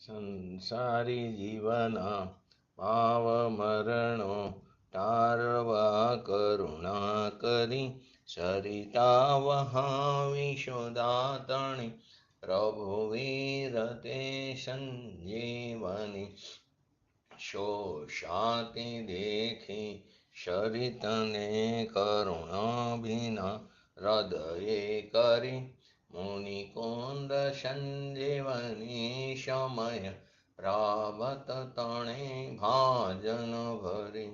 સંસારી જીવના ભાવ મરણો તારવા કરુણા કરી સરિતા વહાવી દાતણી રઘુવીર તે સંજીવની શોષાતી દેખી શરિતને કરુણા ભીના હૃદયે કરી મુનિકુંદ સંજીવની સમય પ્રાવત તણે ભાજન ભરી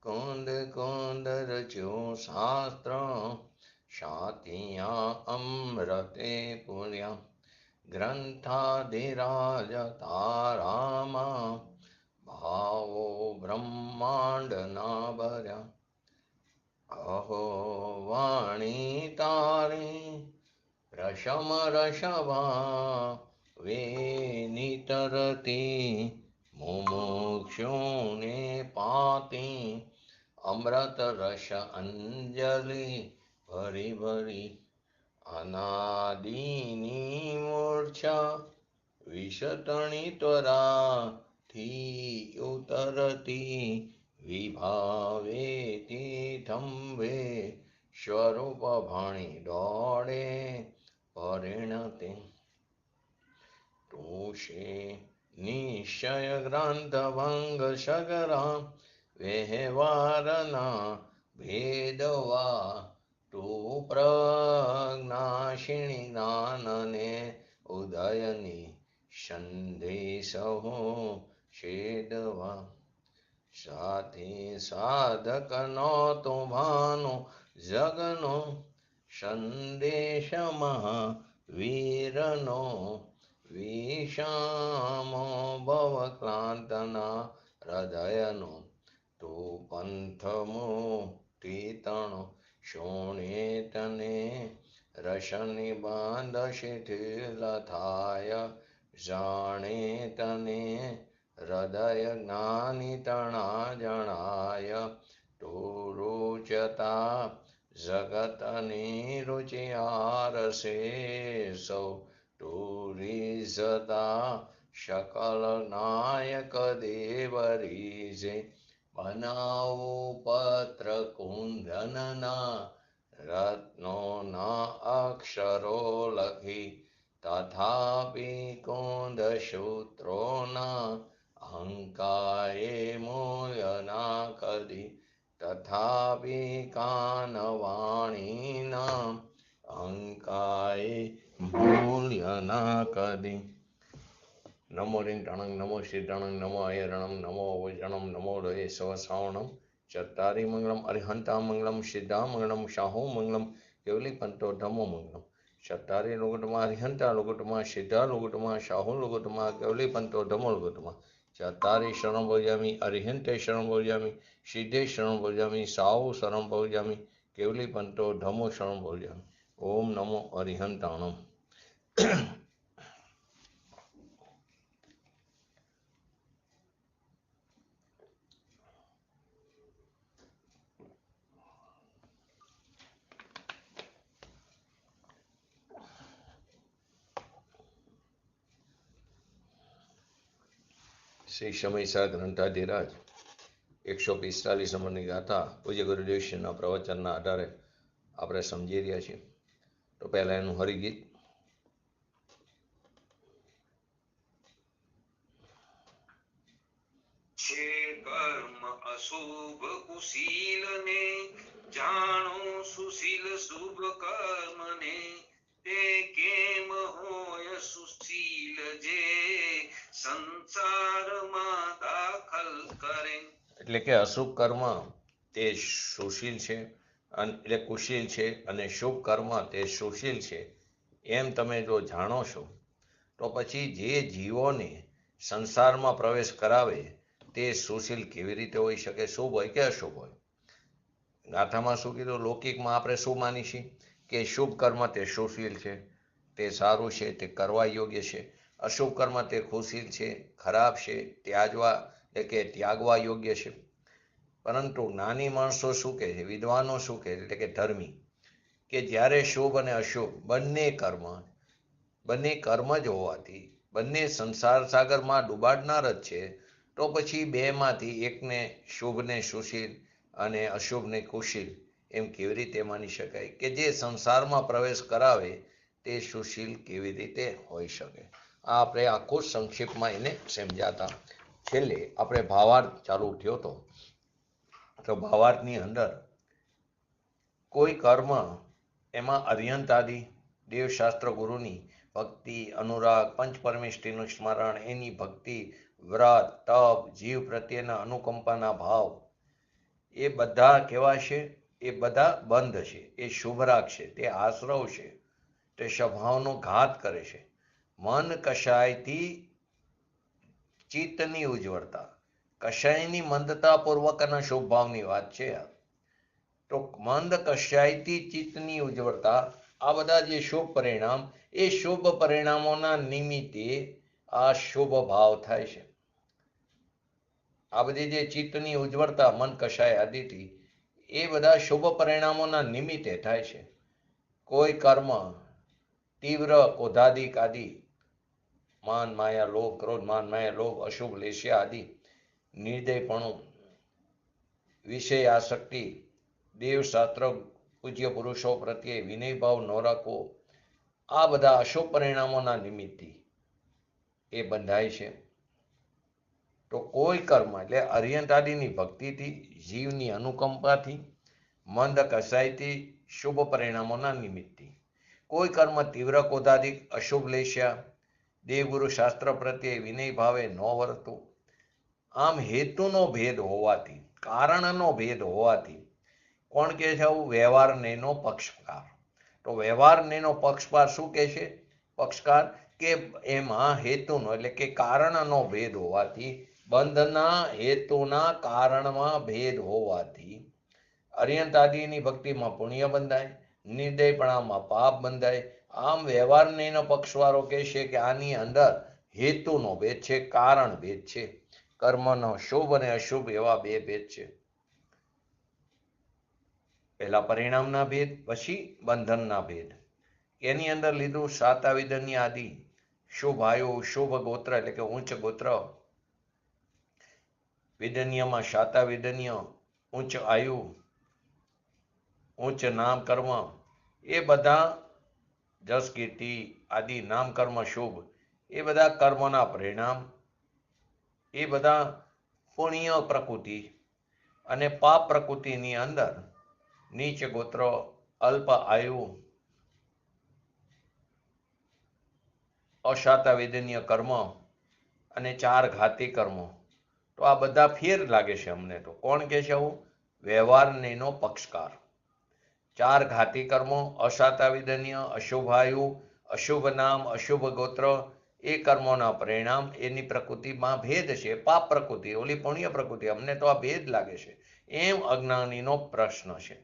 કુંદ કુંદ રચ્યો શાસ્ત્ર શાતિયા અમૃતે પૂર્યા ગ્રંથાધિરાજ તારામાં ભાવો બ્રહ્માંડના ભર્યા અહો વાણી તારી રસમ રસવા વેનિતરતી મુમુક્ષુને પાતી અમૃત રસ અંજલિ ભરી ભરી અનાદિની મૂર્છા વિષતણી ત્વરાથી ઉતરતી વિભાવેતી થંભે સ્વરૂપ ભણી દોડે પરિણતે તુષે નિશ્ચય ગ્રંથ ભંગ સગરા વ્યવહારના ભેદવા તું પ્રજ્ઞાશિણી જ્ઞાનને ઉદયની સંદેશો છેદવા સાથે સાધકનો તો ભાનો જગનો સંદેશ મહાવીરનો વિષામો ભવક્લાંતના હૃદયનો તો પંથ મુક્તિતણો શોણે તને રસની બાંધ શિથિલ થાય જાણે તને હૃદય જ્ઞાની તણા જણાય તો રૂચતા જગતની રુચિ આરસે સૌ ટુરીઝતા શકલ નાયક દેવરીજે બનાવો પત્ર કુંદનના રત્નોના અક્ષરો લખી તથાપિ કુંદ સૂત્રોના અહંકારે મૂલ્યના કદી તથાપિ કાનવાણીના અહંકારે મૂલ્યના કદી નમો રિંટણં નમો સિદ્ધણં નમો અયરણં નમો વૈજણં નમો રયે સવસાવણં ચત્તારી મંગલમ અરિહંતા મંગલમ સિદ્ધા મંગલમ શાહો મંગલમ કેવલી પંતો ધમો મંગલમ ચત્તારી લુગુટમાં અરિહંતા લુગુટમાં સિદ્ધા લુગુટમાં શાહો લુગુટમાં કેવલી પંતો ધમો લુગુટમાં ચત્તારી શરણ ભોજામી અરિહંતે શરણ ભોજામી સિદ્ધે શરણ ભોજામી સાહુ શરણ ભોજામી કેવલી પંતો ધમો શરણ ભોજામી ઓમ નમો અરિહંતાણમ શ્રી સમયસા ગ્રંથાધિરાજ 145 નંબરની ગાથા પૂજ્ય ગુરુદેવશ્રીના પ્રવચનના આધારે આપણે સમજી રહ્યા છીએ. તો પહેલા એનું હરિગીત. છે કર્મ અશુભ કુશીલ ને જાણો સુશીલ શુભ કર્મ ને તે કેમ હોય સુશીલ જે સંસારમાં દાખલ કરે. એટલે કે અશુભ કર્મ તે સુશીલ છે એટલે કુશીલ છે અને શુભ કર્મ તે સુશીલ છે એમ તમે જો જાણો છો તો પછી જે જીવોને સંસારમાં પ્રવેશ કરાવે તે સુશીલ કેવી રીતે હોઈ શકે? શુભ હોય કે અશુભ હોય? ગાથામાં શું કીધું? લૌકિકમાં આપણે શું માની છીએ કે શુભ કર્મ તે સુશીલ છે, તે સારું છે, તે કરવા યોગ્ય છે. અશુભ કર્મ તે કુશીલ છે, ખરાબ છે, ત્યાગવા યોગ્ય છે. પરંતુ જ્ઞાની માણસો શું કહે છે, વિદ્વાનો શું કહે છે, એટલે કે ધર્મી, કે જ્યારે શુભ અને અશુભ બંને કર્મ જ હોવાથી બંને સંસાર સાગરમાં ડૂબાડનાર જ છે, તો પછી બેમાંથી એકને શુભને સુશીલ અને અશુભને કુશીલ એમ કેવી રીતે માની શકાય? કે જે સંસારમાં પ્રવેશ કરાવે તે સુશીલ કેવી રીતે હોઈ શકે? આ આપણે આખું સંક્ષિપ્તમાં એને સમજ્યા હતા. છેલ્લે આપણે ભાવાર્થ ચાલુ થયો હતો, તો ભાવાર્થની અંદર કોઈ કર્મ એમાં અર્યંતાદિ દેવશાસ્ત્ર ગુરુની ભક્તિ, અનુરાગ, પંચપરમેષ્ઠીનું સ્મરણ, એની ભક્તિ, વ્રત, તપ, જીવ પ્રત્યેના અનુકંપાના ભાવ, એ બધા કેવા છે? એ બધા બંધ છે, એ શુભ રાખશે, તે આશ્રવ છે, તે સ્વભાવનો ઘાત કરે છે. મન કશાયથી ચિત્તની ઉજ્જવળતા, કશાયની મંદતા પૂર્વકના શુભ ભાવની વાત છે. તો મંદ કશાયથી ચિત્તની ઉજ્જવળતા, આ બધા જે શુભ પરિણામ, એ શુભ પરિણામોના નિમિત્તે આ શુભ ભાવ થાય છે. આ બધી જે ચિત્તની ઉજ્જવળતા મન કશાય આદિથી, એ બધા શુભ પરિણામોના નિમિત્તે થાય છે. કોઈ કર્મ તીવ્ર ક્રોધાદિક આદિ, માન માયા લોભ, ક્રોધ માન માયા લોભ, અશુભ લેશ્યા આદિ, નિર્દયપણું, વિષય આસક્તિ, દેવશાસ્ત્ર પૂજ્ય પુરુષો પ્રત્યે વિનયભાવ ન રાખવો, આ બધા અશુભ પરિણામોના નિમિત્તથી એ બંધાય છે. તો કોઈ કર્મ એટલે અર્યંતાદિની ભક્તિથી, જીવની અનુકંપાથી, મંદ કસાયથી, શુભ પરિણામોના નિમિત્તથી, કોઈ કર્મ તીવ્ર ક્રોધાદિક, અશુભ લેશ્યા, દેવગુરુ શાસ્ત્ર પ્રત્યે વિનય ભાવે ન વર્તવું, આમ હેતુનો ભેદ હોવાથી, કારણનો ભેદ હોવાથી, કોણ કહે છે આવું? વ્યવહાર નેનો પક્ષકાર. તો વ્યવહાર નેનો પક્ષકાર શું કહે છે? પક્ષકાર કે એમાં હેતુનો એટલે કે કારણનો ભેદ હોવાથી, બંધના હેતુના કારણમાં ભેદ હોવાથી અર્યંતાદિની ભક્તિમાં પુણ્ય બંધાય, નિર્દયપણામાં પાપ બંધાય. આમ વ્યવહાર નેનો પક્ષવાળો કહે છે કે આની અંદર હેતુનો ભેદ છે, કારણ ભેદ છે. કર્મનો શુભ અને અશુભ એવા બે ભેદ છે. પહેલા પરિણામના ભેદ, પછી બંધનના ભેદ. એની અંદર લીધું શાતાવિદન્ય આદિ, શુભ આયુ, શુભ ગોત્ર એટલે કે ઉચ્ચ ગોત્ર, વિદન્યમાં શાતાવિદન્ય, ઉચ્ચ આયુ, ઉચ્ચ નામ કર્મ, એ બધા જસ કીર્તિ આદિ નામ કર્મ શુભ, એ બધા કર્મના પરિણામ, એ બધા પુણ્ય પ્રકૃતિ અને પાપ પ્રકૃતિની અંદર નીચ ગોત્ર, અલ્પ આયુ, અશાતાવેદનીય કર્મ અને ચાર ઘાતી કર્મો. તો આ બધા ફેર લાગે છે અમને. તો કોણ કહે છે આવું? વ્યવહાર નેનો પક્ષકાર. ચાર ઘાતી કર્મો, અશાતાવિદન્ય, અશુભાયુ, અશુભ નામ, અશુભ ગોત્ર, એ કર્મોના પરિણામ, એની પ્રકૃતિમાં ભેદ છે, પાપ પ્રકૃતિ, ઓલી પુણ્ય પ્રકૃતિ. અમને તો આ ભેદ લાગે છે. એમ અજ્ઞાનીનો પ્રશ્ન છે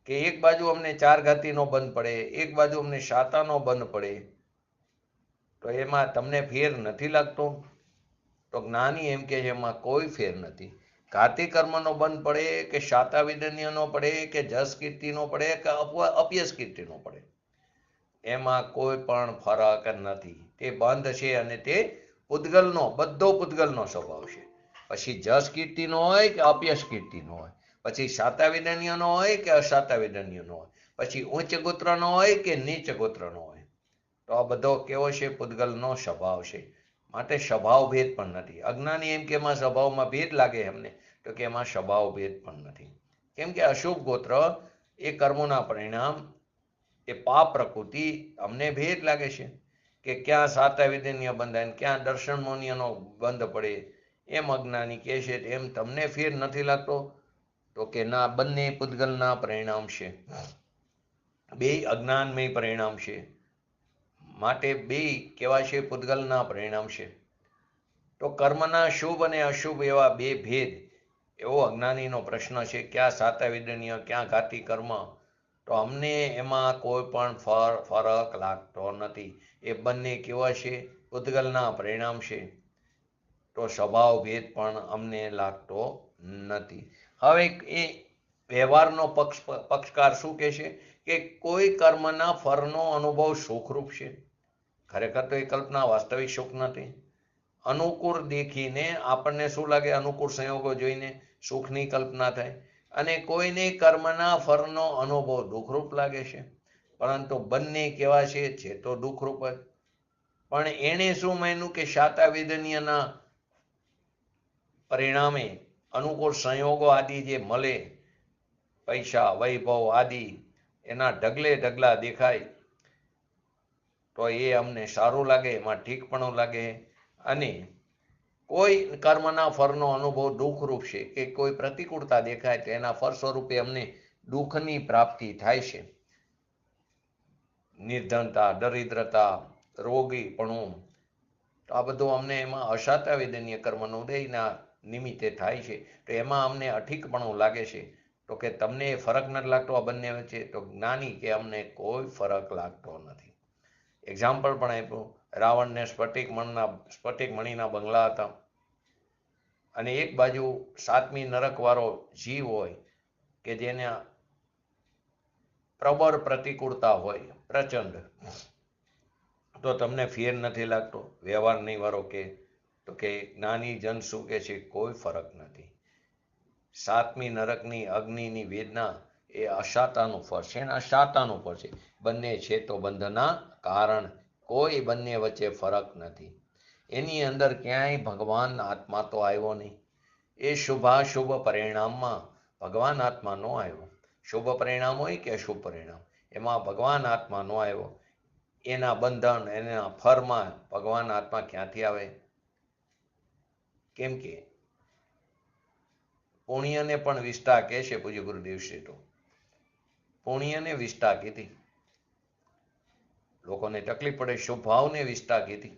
કે એક બાજુ અમને ચાર ઘાતીનો બંધ પડે, એક બાજુ અમને શાતાનો બંધ પડે, તો એમાં તમને ફેર નથી લાગતો? તો જ્ઞાની એમ કે એમાં કોઈ ફેર નથી. ઘાતી કર્મનો બંધ પડે કે શાતાવિદન્યનો પડે કે જસ કીર્તિનો પડે કે અપયસ કીર્તિનો પડે, એમાં કોઈ પણ ફરક નથી. તે બંધ છે અને તે પૂતગલનો, બધો પૂતગલનો સ્વભાવ છે. પછી જસ કીર્તિનો હોય કે અપયસ કીર્તિનો હોય, પછી શાતાવિદન્યનો હોય કે અશાતાવિદન્યનો હોય, પછી ઉચ્ચ ગોત્રનો હોય કે નીચ ગોત્રનો હોય, તો આ બધો કેવો છે? પૂતગલનો સ્વભાવ છે. માટે સ્વભાવ ભેદ પણ નથી. અજ્ઞાની એમ કે એમાં સ્વભાવમાં ભેદ લાગે એમને, તો કે એમાં સ્વભાવ ભેદ પણ નથી. કેમ કે અશુભ ગોત્ર એ કર્મોના પરિણામ, એ પાપ પ્રકૃતિ, અમને ભેદ લાગે છે કે ક્યાં શાતાવિદન્ય બંધાય ને ક્યાં દર્શન મૌન્યનો બંધ પડે. એમ અજ્ઞાની કહે છે. એમ તમને ફેર નથી લાગતો? તો કે ના, બંને પૂતગલના પરિણામ છે, બે અજ્ઞાનમય પરિણામ છે, માટે બે કેવા છે? પૂતગલના પરિણામ છે. તો કર્મના શુભ અને અશુભ એવા બે ભેદ, એવો અજ્ઞાનીનો પ્રશ્ન છે. ક્યાં શાતાવિદન્ય, ક્યાં ઘાતી કર્મ? તો અમને એમાં કોઈ પણ ફરક લાગતો નથી. એ બંને કેવા છે? પૂતગલના પરિણામ છે. તો સ્વભાવ ભેદ પણ અમને લાગતો નથી. હવે એ વ્યવહારનો પક્ષકાર શું કહે છે? કે કોઈ કર્મના ફળનો અનુભવ સુખરૂપ છે, ખરેખર તો એ કલ્પના વાસ્તવિક સુખ નથી. અનુકૂળ દેખીને આપણને શું લાગે? અનુકૂળ સંયોગો જોઈને સુખની કલ્પના થાય, અને કોઈને કર્મના ફળનો અનુભવ દુઃખરૂપ લાગે છે. પરંતુ બંને કેવા છે તો દુઃખરૂપ જ. પણ એણે શું માન્યું કે શાતાવિદન્યના પરિણામે અનુકૂળ સંયોગો આદિ જે મળે, પૈસા, વૈભવ આદિ એના ઢગલે ઢગલા દેખાય તો એ અમને સારું લાગે, એમાં ઠીકપણું લાગે. અને કોઈ કર્મના ફળનો અનુભવ દુઃખરૂપ છે કે કોઈ પ્રતિકૂળતા દેખાય તો એના ફળ સ્વરૂપે અમને દુઃખની પ્રાપ્તિ થાય છે. નિર્ધનતા, દરિદ્રતા, રોગીપણું, તો આ બધું અમને એમાં અશાતાવિદન્ય કર્મનો ઉદયના નિમિત્તે થાય છે. તો એમાં અમને અઠીકપણું લાગે છે. તો કે તમને ફરક નથી લાગતો આ બંને વચ્ચે? તો જ્ઞાની કે અમને કોઈ ફરક લાગતો નથી. એક્ઝામ્પલ પણ આપ્યું. રાવણને સ્ફટિક મણીના બંગલા હતા, અને એક બાજુ 7મી નરકવાળો જીવ હોય કે જેને પ્રબળ પ્રતિકૂળતા હોય, પ્રચંડ, તો તમને ફેર નથી લાગતો? વ્યવહારની વાળો કે તો કે જ્ઞાની જન શું કે છે? કોઈ ફરક નથી. 7મી નરકની અગ્નિની વેદના એ અશાતાનું ફળ છે, અશાતાનું ફળ છે. બંને છે તો બંધના કારણ, કોઈ બંને વચ્ચે ફરક નથી. એની અંદર ક્યાંય ભગવાન આત્મા તો આવ્યો નહીં. એ શુભાશુભ પરિણામમાં ભગવાન આત્મા નો આવ્યો. શુભ પરિણામ હોય કે અશુભ પરિણામ, એમાં ભગવાન આત્મા નો આવ્યો. એના બંધન, એના ફરમાં ભગવાન આત્મા ક્યાંથી આવે? કેમ કે પુણ્યને પણ વિષ્ટા કહે છે પૂજ્ય ગુરુદેવ શ્રી. તો પુણ્યને વિષ્ટા કીધી, લોકોને તકલીફ પડે, શુભ ભાવને વિષ્ટા કીધી.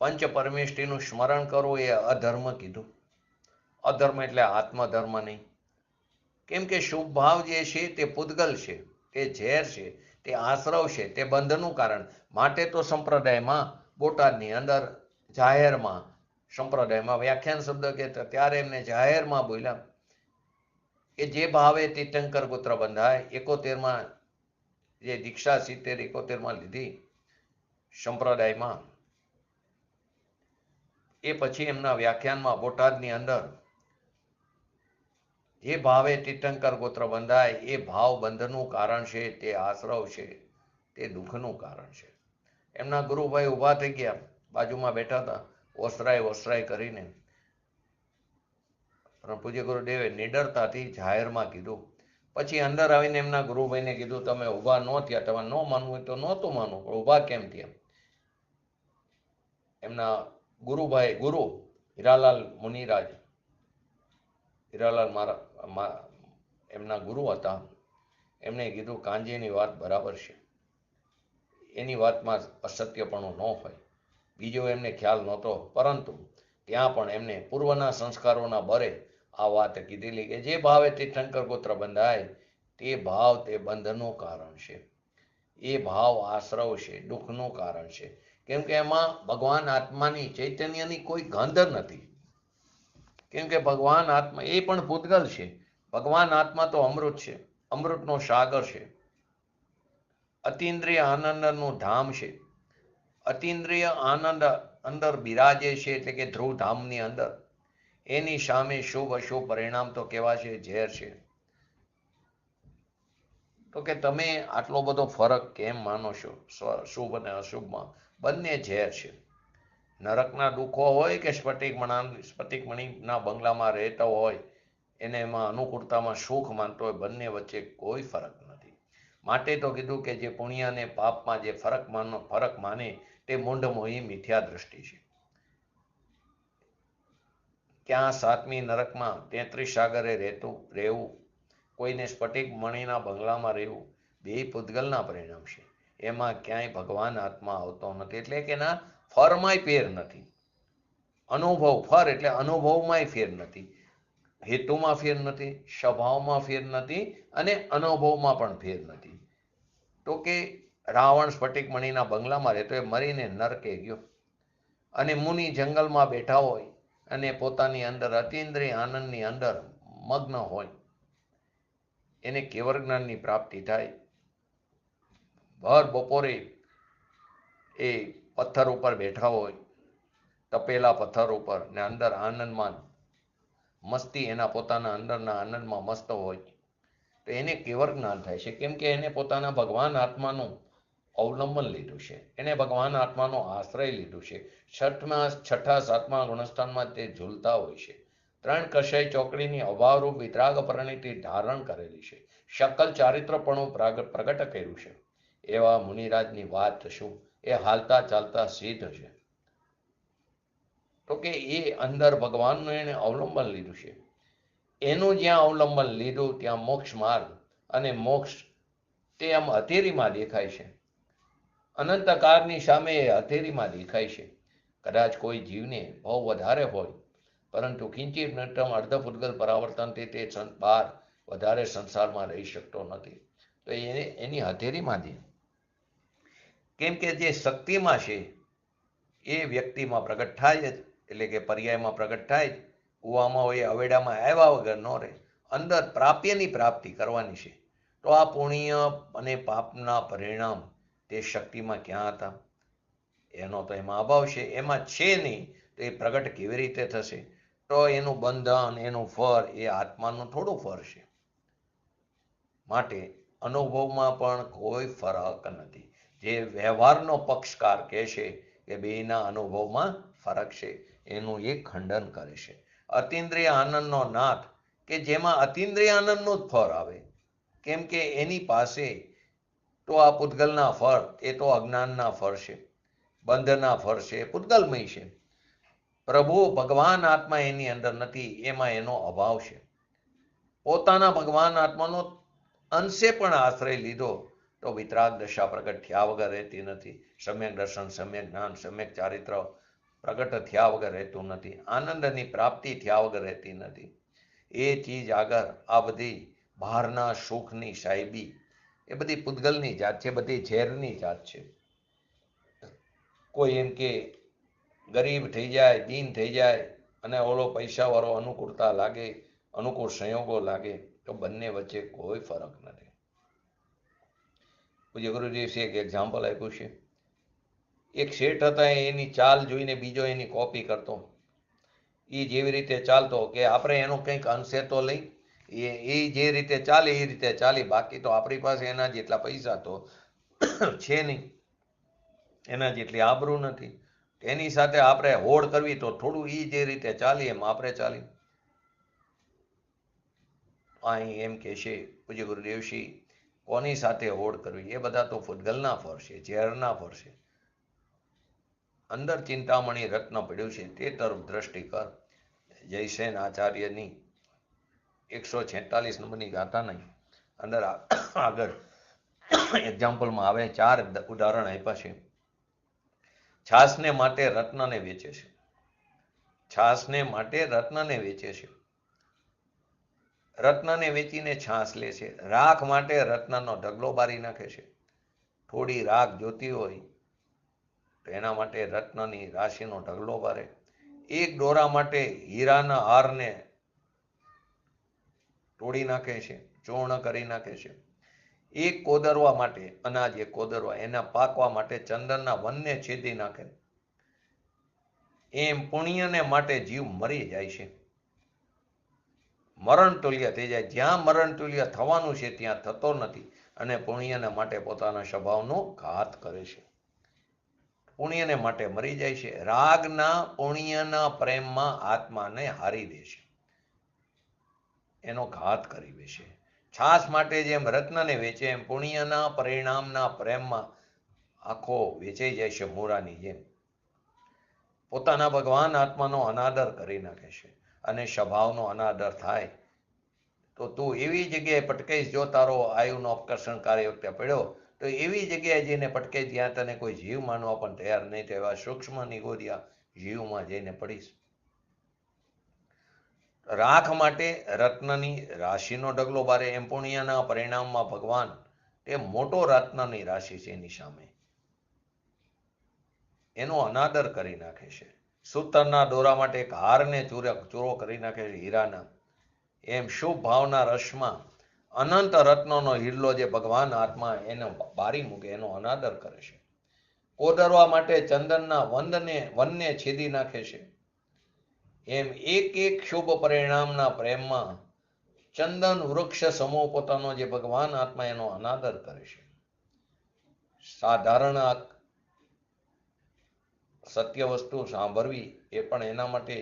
પંચ પરમેષ્ઠીનું સ્મરણ કરવું એ અધર્મ કીધું. અધર્મ એટલે આત્મધર્મ નહીં. કેમ કે શુભ ભાવ જે છે તે પૂતગલ છે, તે ઝેર છે, તે આશ્રવ છે, તે બંધનું કારણ. માટે તો સંપ્રદાયમાં, બોટાદની અંદર જાહેરમાં, સંપ્રદાયમાં વ્યાખ્યાન શબ્દ કહેતા ત્યારે એમને જાહેરમાં બોલ્યા કે જે ભાવે તીર્થંકર ગોત્ર બંધાય, 71માં જે દીક્ષા 71 લીધી સંપ્રદાયમાં, એ પછી એમના વ્યાખ્યાનમાં બોટાદની અંદર જે ભાવે તીર્થંકર ગોત્ર બંધાય, એ ભાવ બંધનું કારણ છે, તે આશ્રવ છે, તે દુઃખનું કારણ છે. એમના ગુરુભાઈ ઊભા થઈ ગયા, બાજુમાં બેઠા હતા, ઓસરાય કરીને. પણ પૂજ્ય ગુરુદેવે નિડરતાથી જાહેરમાં કીધું. પછી અંદર આવીને એમના ગુરુભાઈને કીધું, તમે ઊભા ન થયા, તમે ન માનવું હોય તો નહોતું માનવું, પણ ઊભા કેમ થયા? એમના ગુરુભાઈ, ગુરુ હીરાલાલ મુનિરાજ, હીરાલાલ મારા એમના ગુરુ હતા. એમણે કીધું, કાંજીની વાત બરાબર છે, એની વાતમાં અસત્યપણું ન હોય. બીજો એમને ખ્યાલ નહોતો, પરંતુ ત્યાં પણ એમને પૂર્વના સંસ્કારોના બરે આ વાત કીધેલી કે જે ભાવે તીર્થંકર ગોત્ર બંધાય, તે ભાવ તે બંધનું કારણ છે, એ ભાવ આશ્રવ છે, દુઃખનું કારણ છે. કેમ કે એમાં ભગવાન આત્માની, ચૈતન્યની કોઈ ગંધ નથી. કેમ કે ભગવાન આત્મા એ પણ પૂતગલ છે. ભગવાન આત્મા તો અમૃત છે, અમૃતનો સાગર છે, અતિન્દ્રિય આનંદનું ધામ છે. અતિન્દ્રિય આનંદ અંદર બિરાજે છે, એટલે કે ધ્રુવધામની અંદર. એની સામે શુભ અશુભ પરિણામ તો કેવા છે? ઝેર છે. તો કે તમે આટલો બધો ફરક કેમ માનો છો શુભ અને અશુભમાં? બંને ઝેર છે. નરકના દુઃખો હોય કે સ્ફટિક મણીના બંગલામાં રહેતો હોય, એને એમાં અનુકૂળતામાં સુખ માનતો હોય, બંને વચ્ચે કોઈ ફરક નથી. માટે તો કીધું કે જે પુણ્ય અને પાપમાં જે ફરક માને તે મૂંઢ મોહી મિથ્યા દ્રષ્ટિ છે. ક્યાં 7મી નરકમાં 33 સાગરે રહેવું, કોઈને સ્ફટિક મણીના બંગલામાં રહેવું, બે પૂતગલના પરિણામ છે. એમાં ક્યાંય ભગવાન આત્મા આવતો નથી. એટલે કે એના ફરમાંય ફેર નથી. અનુભવ, ફર એટલે અનુભવમાંય ફેર નથી, હેતુમાં ફેર નથી, સ્વભાવમાં ફેર નથી, અને અનુભવમાં પણ ફેર નથી. તો કે રાવણ સ્ફટિક મણીના બંગલામાં રહેતો, એ મરીને નરકે ગયો. અને મુનિ જંગલમાં બેઠા હોય અને પોતાની અંદર અતિન્દ્રિય આનંદની અંદર મગ્ન હોય, એને કેવળ જ્ઞાનની પ્રાપ્તિ થાય. ભર બપોરે એ પથ્થર ઉપર બેઠા હોય, તપેલા પથ્થર ઉપર, ને અંદર આનંદમાં મસ્તી, એના પોતાના અંદરના આનંદમાં મસ્ત હોય, તો એને કેવળ જ્ઞાન થાય છે. કેમ કે એને પોતાના ભગવાન આત્માનું અવલંબન લીધું છે, એને ભગવાન આત્માનો આશ્રય લીધું છે. છઠ્ઠા સાતમા ગુણસ્થાનમાં તે ઝૂલતા હોય છે. 3 કષય ચોકડીની અભાવરૂપ વિતરાગ પરિણીતિ ધારણ કરેલી છે. શકલ ચારિત્રપણું પ્રગટ કર્યું છે. એવા મુનિરાજની વાત શું, એ હાલતા ચાલતા સિદ્ધ છે. તો કે એ અંદર ભગવાનનું એને અવલંબન લીધું છે. એનું જ્યાં અવલંબન લીધું ત્યાં મોક્ષ માર્ગ અને મોક્ષ તે આમ હથેરીમાં દેખાય છે. અનંતકાળની સામે એ હથેરીમાં દેખાય છે. કદાચ કોઈ જીવને બહુ વધારે હોય, પરંતુ કિંચિત નટમ અર્ધપુદ્ગલ પરાવર્તનથી તે બહાર વધારે સંસારમાં રહી શકતો નથી. તો એની હથેરીમાં જ, કેમ કે જે શક્તિમાં છે એ વ્યક્તિમાં પ્રગટ થાય જ, એટલે કે પર્યાયમાં પ્રગટ થાય જ. કૂવામાં હોય અવેડામાં આવ્યા વગર ન રહે. અંદર પ્રાપ્યની પ્રાપ્તિ કરવાની છે. તો આ પુણ્ય અને પાપના પરિણામ તે શક્તિમાં ક્યાં હતા? એનો તો એમાં અભાવ છે, એમાં છે નહીં, તો એ પ્રગટ કેવી રીતે થશે? તો એનું બંધન, એનું ફળ એ આત્માનું થોડું ફળ છે. માટે અનુભવમાં પણ કોઈ ફરક નથી. જે વ્યવહારનો પક્ષકાર કહે છે કે બેના અનુભવમાં ફરક છે, એનું એ ખંડન કરે છે. અતિન્દ્રિય આનંદનો નાથ, કે જેમાં અતિન્દ્રિય આનંદનું જ ફળ આવે. કેમ કે એની પાસે તો આ પૂતગલના ફળ એ તો અજ્ઞાનના ફળ છે, બંધના ફળ છે, પૂતગલમય છે. પ્રભુ ભગવાન આત્મા એની અંદર નથી, એમાં એનો અભાવ છે. પોતાના ભગવાન આત્માનો અંશે પણ આશ્રય લીધો તો વિતરાગ દશા પ્રગટ થયા વગર રહેતી નથી. સમ્યક દર્શન, સમ્યક જ્ઞાન, સમ્યક ચારિત્ર પ્રગટ થયા વગર રહેતું નથી. આનંદની પ્રાપ્તિ થયા વગર રહેતી નથી. એ ચીજ આગળ આ બધી બહારના સુખની સાહેબી એ બધી પૂતગલની જાત છે, બધી ઝેરની જાત છે. કોઈ એમ કે ગરીબ થઈ જાય, દીન થઈ જાય, અને ઓલો પૈસાવાળો અનુકૂળતા લાગે, અનુકૂળ સંયોગો લાગે, તો બંને વચ્ચે કોઈ ફરક નથી. પૂજ્ય ગુરુદેવશ્રીએ એક એક્ઝામ્પલ આપ્યું છે. એક શેઠ હતા, એની ચાલ જોઈને બીજો એની કોપી કરતો. એ જેવી રીતે ચાલતો કે આપણે એનું કંઈક અંશે તો લઈ, એ જે રીતે ચાલે એ રીતે ચાલી, બાકી તો આપણી પાસે એના જેટલા પૈસા તો છે નહીં, એના જેટલી આબરૂ નથી. એની સાથે આપણે હોડ કરવી તો થોડું એ જે રીતે ચાલી એમ આપણે ચાલી. અહીં એમ કે છે પૂજ્ય ગુરુદેવશ્રી, કોની સાથે હોડ કરવી? એ બધા તો ફૂટગલના ફળ છે, ઝેરના ફળ છે. અંદર ચિંતામણી રત્ન પડ્યું છે, તે તરફ દ્રષ્ટિ કર. જયસેન આચાર્યની 146 નંબરની ગાથાની અંદર આગળ એક્ઝામ્પલમાં આવે 4 ઉદાહરણ આપ્યા છે. છાસને માટે રત્નને વેચે છે. છાસને માટે રત્નને વેચે છે. રત્નને વેચીને છાસ લે છે. રાખ માટે રત્નનો ઢગલો બારી નાખે છે. થોડી રાખ જોતી હોય તો એના માટે રત્નની રાશિનો ઢગલો બારે. એક દોરા માટે હીરાના હારને તોડી નાખે છે, ચૂર્ણ કરી નાખે છે. એક કોદરવા માટે અનાજ, એક કોદરવા એના પાકવા માટે ચંદનના વનને છેદી નાખે. એમ પુણ્યને માટે જીવ મરી જાય છે, મરણ તુલ્ય થઈ જાય. જ્યાં મરણ તુલ્ય થવાનું છે ત્યાં થતો નથી, અને પુણ્યને માટે પોતાના સ્વભાવનો ઘાત કરે છે. પુણ્યને માટે મરી જાય છે. રાગના પુણ્યના પ્રેમમાં આત્માને હારી દે છે, એનો ઘાત કરી બેસે. છાસ માટે જેમ રત્નને વેચે એમ પુણ્યના પરિણામના પ્રેમમાં આખો વેચાઈ જાય છે મોરાની જેમ. પોતાના ભગવાન આત્માનો અનાદર કરી નાખે છે. અને સ્વભાવનો અનાદર થાય તો તું એવી જગ્યાએ પટકાઈશ, જો તારો આયુનો અપકર્ષણ કાર્ય વખતે પડ્યો તો એવી જગ્યાએ જઈને પટકાઈ જ્યાં તને કોઈ જીવ માનવા પણ તૈયાર નહીં થવા. સૂક્ષ્મ નિગોદિયા જીવમાં જઈને પડીશ. રાખ માટે રત્નની રાશિનો ઢગલો બારે, એમ પુણ્યના પરિણામમાં ભગવાન તે મોટો રત્નની રાશિ છે, એની સામે એનો અનાદર કરી નાખે છે. સૂતરના દોરા માટે એક હારને ચૂરો કરી નાખે છે હીરાના. એમ શુભ ભાવના રસમાં અનંત રત્નનો હિરલો જે ભગવાન આત્મા એને બારી મૂકે, એનો અનાદર કરે છે. કોદરવા માટે ચંદનના વનને છેદી નાખે છે, એમ એક એક શુભ પરિણામના પ્રેમમાં ચંદન વૃક્ષ સમૂહ પોતાનો જે ભગવાન આત્મા એનો અનાદર કરે છે. સાધારણ સત્ય વસ્તુ સાંભળવી એ પણ એના માટે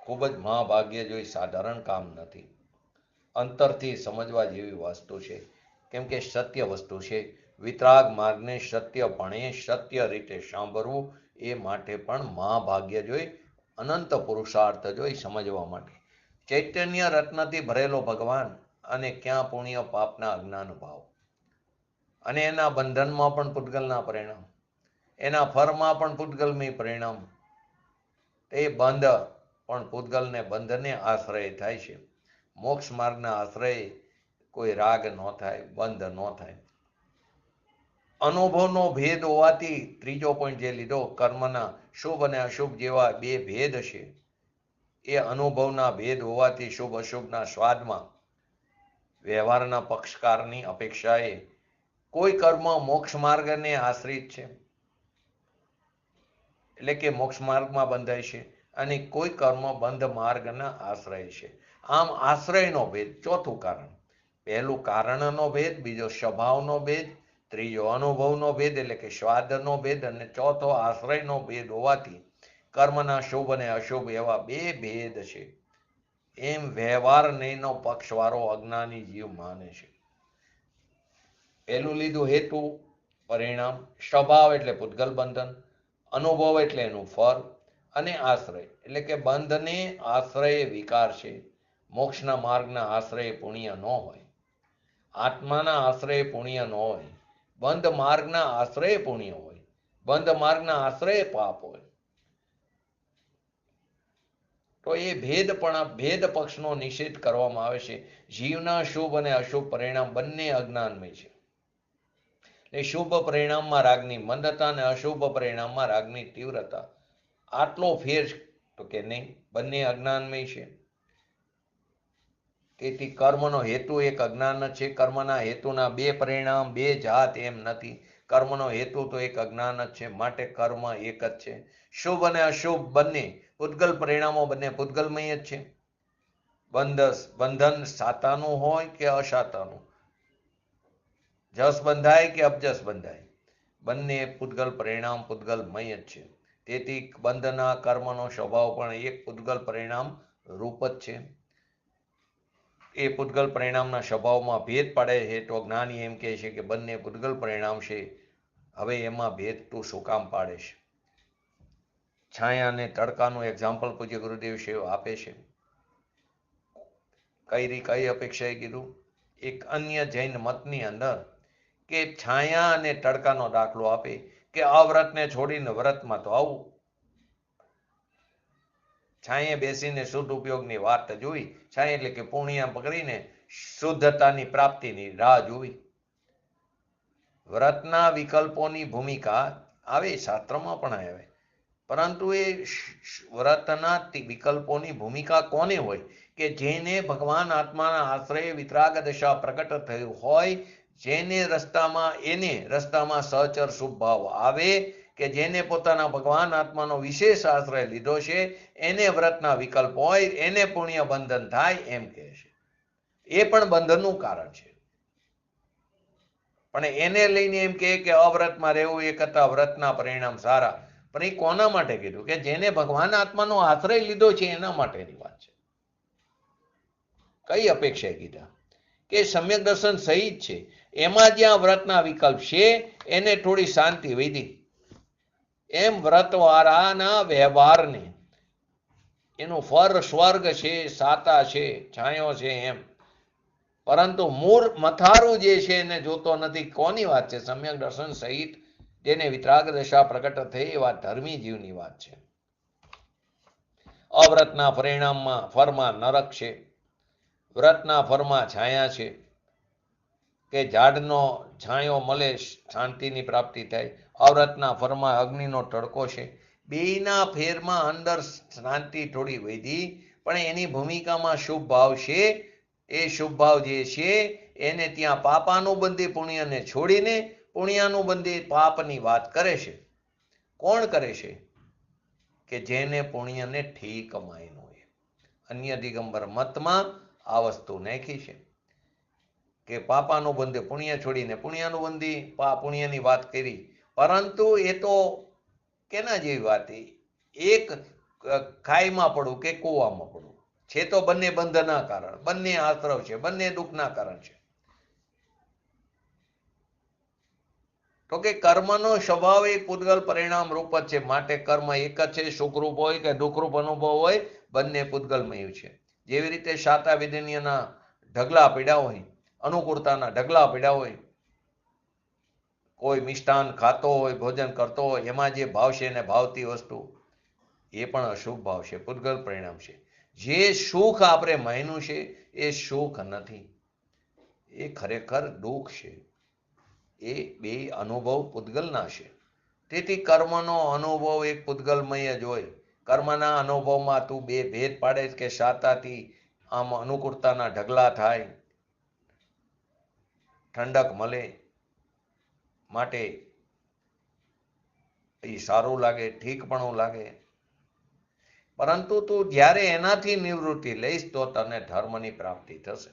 ખૂબ જ મહાભાગ્ય જોઈ સાધારણ કામ નથી. અંતરથી સમજવા જેવી વસ્તુ છે, કેમ કે સત્ય વસ્તુ છે. વિતરાગ માર્ગને સત્યપણે સત્ય રીતે સાંભળવું એ માટે પણ મહાભાગ્ય જોઈ, અનંત પુરુષાર્થ જોઈ સમજવા માટે. ચૈતન્ય રત્નથી ભરેલો ભગવાન અને ક્યાં પુણ્ય પાપના અજ્ઞાન ભાવ, અને એના બંધનમાં પણ પૂતગલના પરિણામ, એના ફરમાં પણ પૂતગલમય પરિણામ. એ બંધ પણ પૂતગલને બંધને આશ્રય થાય છે. મોક્ષ માર્ગના આશ્રય કોઈ રાગ ન થાય, બંધ ન થાય. અનુભવનો ભેદ હોવાથી ત્રીજો પોઈન્ટ જે લીધો, કર્મના શુભ અને અશુભ જેવા બે ભેદ છે, એ અનુભવના ભેદ હોવાથી શુભ અશુભના સ્વાદમાં વ્યવહારના પક્ષકારની અપેક્ષાએ કોઈ કર્મ મોક્ષ માર્ગને આશ્રિત છે, એટલે કે મોક્ષ માર્ગમાં બંધાય છે, અને કોઈ કર્મ બંધ માર્ગના આશ્રય છે. આમ આશ્રયનો ભેદ, ચોથું કારણ. પહેલું કારણનો ભેદ, બીજો સ્વભાવનો ભેદ, ત્રીજો અનુભવનો ભેદ એટલે કે સ્વાદનો ભેદ, અને ચોથો આશ્રયનો ભેદ હોવાથી કર્મના શુભ અને અશુભ એવા બે ભેદ છે, એમ વ્યવહાર નહીંનો પક્ષવાળો અજ્ઞાની જીવ માને છે. પહેલું લીધું હેતુ પરિણામ, સ્વભાવ એટલે પૂતગલ બંધન, અનુભવ એટલે એનું ફળ, અને આશ્રય એટલે કે બંધને આશ્રય વિકાર છે. મોક્ષના માર્ગના આશ્રય પુણ્ય ન હોય, આત્માના આશ્રય પુણ્ય ન હોય, બંધ માર્ગના આશ્રય પુણ્ય હોય, બંધ માર્ગના આશ્રય પાપ હોય. તો એ ભેદ પક્ષનો નિષેધ કરવામાં આવે છે. જીવના શુભ અને અશુભ પરિણામ બંને અજ્ઞાનમય છે. એ શુભ પરિણામમાં રાગની મંદતા અને અશુભ પરિણામમાં રાગની તીવ્રતા. આટલો ફેર તો કે નહીં, બંને અજ્ઞાનમય છે. તેથી કર્મનો હેતુ એક અજ્ઞાન જ છે. કર્મના હેતુના બે પરિણામ, બે જાત એમ નથી. કર્મનો હેતુ તો એક અજ્ઞાન જ છે, માટે કર્મ એક જ છે. શુભ અને અશુભ બંને પૂતગલ પરિણામો બંને પૂતગલમય જ છે. બંધન સાતાનું હોય કે અસાતાનું, જસ બંધાય કે અબજસ બંધાય, બંને પૂતગલ પરિણામ પૂતગલમય જ છે. તેથી બંધના કર્મનો સ્વભાવ પણ એક પૂતગલ પરિણામ રૂપ જ છે. એ પૂતગલ પરિણામના સ્વભાવમાં ભેદ પડે છે, તો જ્ઞાની એમ કહે છે કે બંને પૂતગલ પરિણામ છે, હવે એમાં ભેદ તું શું કામ પાડે છે? છાયા અને તડકાનું એક્ઝામ્પલ પૂજ્ય ગુરુદેવ શિવ આપે છે. કઈ અપેક્ષાએ કીધું? એક અન્ય જૈન મતની અંદર કે છાયા અને તડકાનો દાખલો આપે કે અવ્રતને છોડીને વ્રતમાં તો આવું. છાંયે બેસીને શુદ્ધ ઉપયોગની વાત જોઈ, છાંય એટલે કે પૂર્ણિયા પકડીને શુદ્ધતાની પ્રાપ્તિની રાહ જોવી. વ્રતના વિકલ્પોની ભૂમિકા આવે, શાસ્ત્રમાં પણ આવે, પરંતુ એ વ્રતના વિકલ્પોની ભૂમિકા કોને હોય? કે જેને ભગવાન આત્માના આશ્રય વિતરાગ દશા પ્રગટ થયું હોય, જેને રસ્તામાં સહચર શુભ ભાવ આવે, કે જેને પોતાના ભગવાન આત્માનો વિશેષ આશ્રય લીધો છે, એને વ્રતના વિકલ્પ હોય, એને પુણ્ય બંધન થાય એમ કહે છે. એ પણ બંધનનું કારણ છે. પણ એને લઈને એમ કે અવ્રતમાં રહેવું એ કરતા વ્રતના પરિણામ સારા. પણ એ કોના માટે કીધું? કે જેને ભગવાન આત્માનો આશ્રય લીધો છે એના માટેની વાત છે. કઈ અપેક્ષાએ કીધા? કે સમ્યક દર્શન સહિત છે, એમાં જ્યાં વ્રતના વિકલ્પ છે એને થોડી શાંતિ વધી. એમ વ્રતવાળાના વ્યવહારને એનું ફર સ્વર્ગ છે, સાતા છે, છાંયો છે એમ, પરંતુ મૂળ મથારું જે છે એને જોતો નથી. કોની વાત છે? સમ્યક દર્શન સહિત જેને વિતરાગ દશા પ્રગટ થઈ એવા ધર્મી જીવની વાત છે. અવ્રતના ફરમાં નરક છે, વ્રતના ફરમાં છાયા છે, કે ઝાડનો છાંયો મળે, શાંતિની પ્રાપ્તિ થાય. અવ્રતના ફરમાં અગ્નિનો તડકો છે. બેયના ફેરમાં અંદર શાંતિ થોડી વધી, પણ એની ભૂમિકામાં શુભ ભાવ છે. એ શુભ ભાવ જે છે એને ત્યાં પાપાનુબંધી પુણ્યને છોડીને પુણ્યાનુબંધી પાપની વાત કરે છે. કોણ કરે છે? કે જેને પુણ્યને ઠીક માન્યું હોય. અન્ય દિગંબર મતમાં આ વસ્તુ નાખી છે કે પાપાનુબંધે પુણ્ય છોડીને પુણ્યાનુબંધી પુણ્યની વાત કરી, પરંતુ એ તો કેના જેવી વાત? એક ખાઈમાં પડવું કે કૂવામાં પડવું છે, તો બંને બંધના કારણ, બંને આશ્રવ છે, બંને દુઃખના કારણ છે. તો કે કર્મનો સ્વભાવ એ પૂતગલ પરિણામ રૂપ જ છે. માટે કર્મ એક જ છે, સુખરૂપ હોય કે દુઃખરૂપ અનુભવ હોય, બંને પૂતગલમય છે. જેવી રીતે શાતા વિધિન્યના ઢગલા પીડ્યા હોય, અનુકૂળતાના ઢગલા પીડ્યા હોય, કોઈ મિષ્ટાન ખાતો હોય, ભોજન કરતો હોય, એમાં જે ભાવશે એને ભાવતી વસ્તુ એ પણ અશુભ ભાવ છે, પૂતગલ પરિણામ છે. જે સુખ આપણે માન્યું છે એ સુખ નથી, એ ખરેખર દુઃખ છે. એ બે અનુભવ પૂતગલના છે. તેથી કર્મનો અનુભવ એક પૂતગલમય જ હોય. કર્મના અનુભવમાં તું બે ભેદ પાડે કે શાતાથી આમ અનુકૂળતાના ઢગલા થાય, ઠંડક મળે, માટે એ સારું લાગે, ઠીકપણું લાગે. પરંતુ તું જ્યારે એનાથી નિવૃત્તિ લઈશ તો તને ધર્મની પ્રાપ્તિ થશે.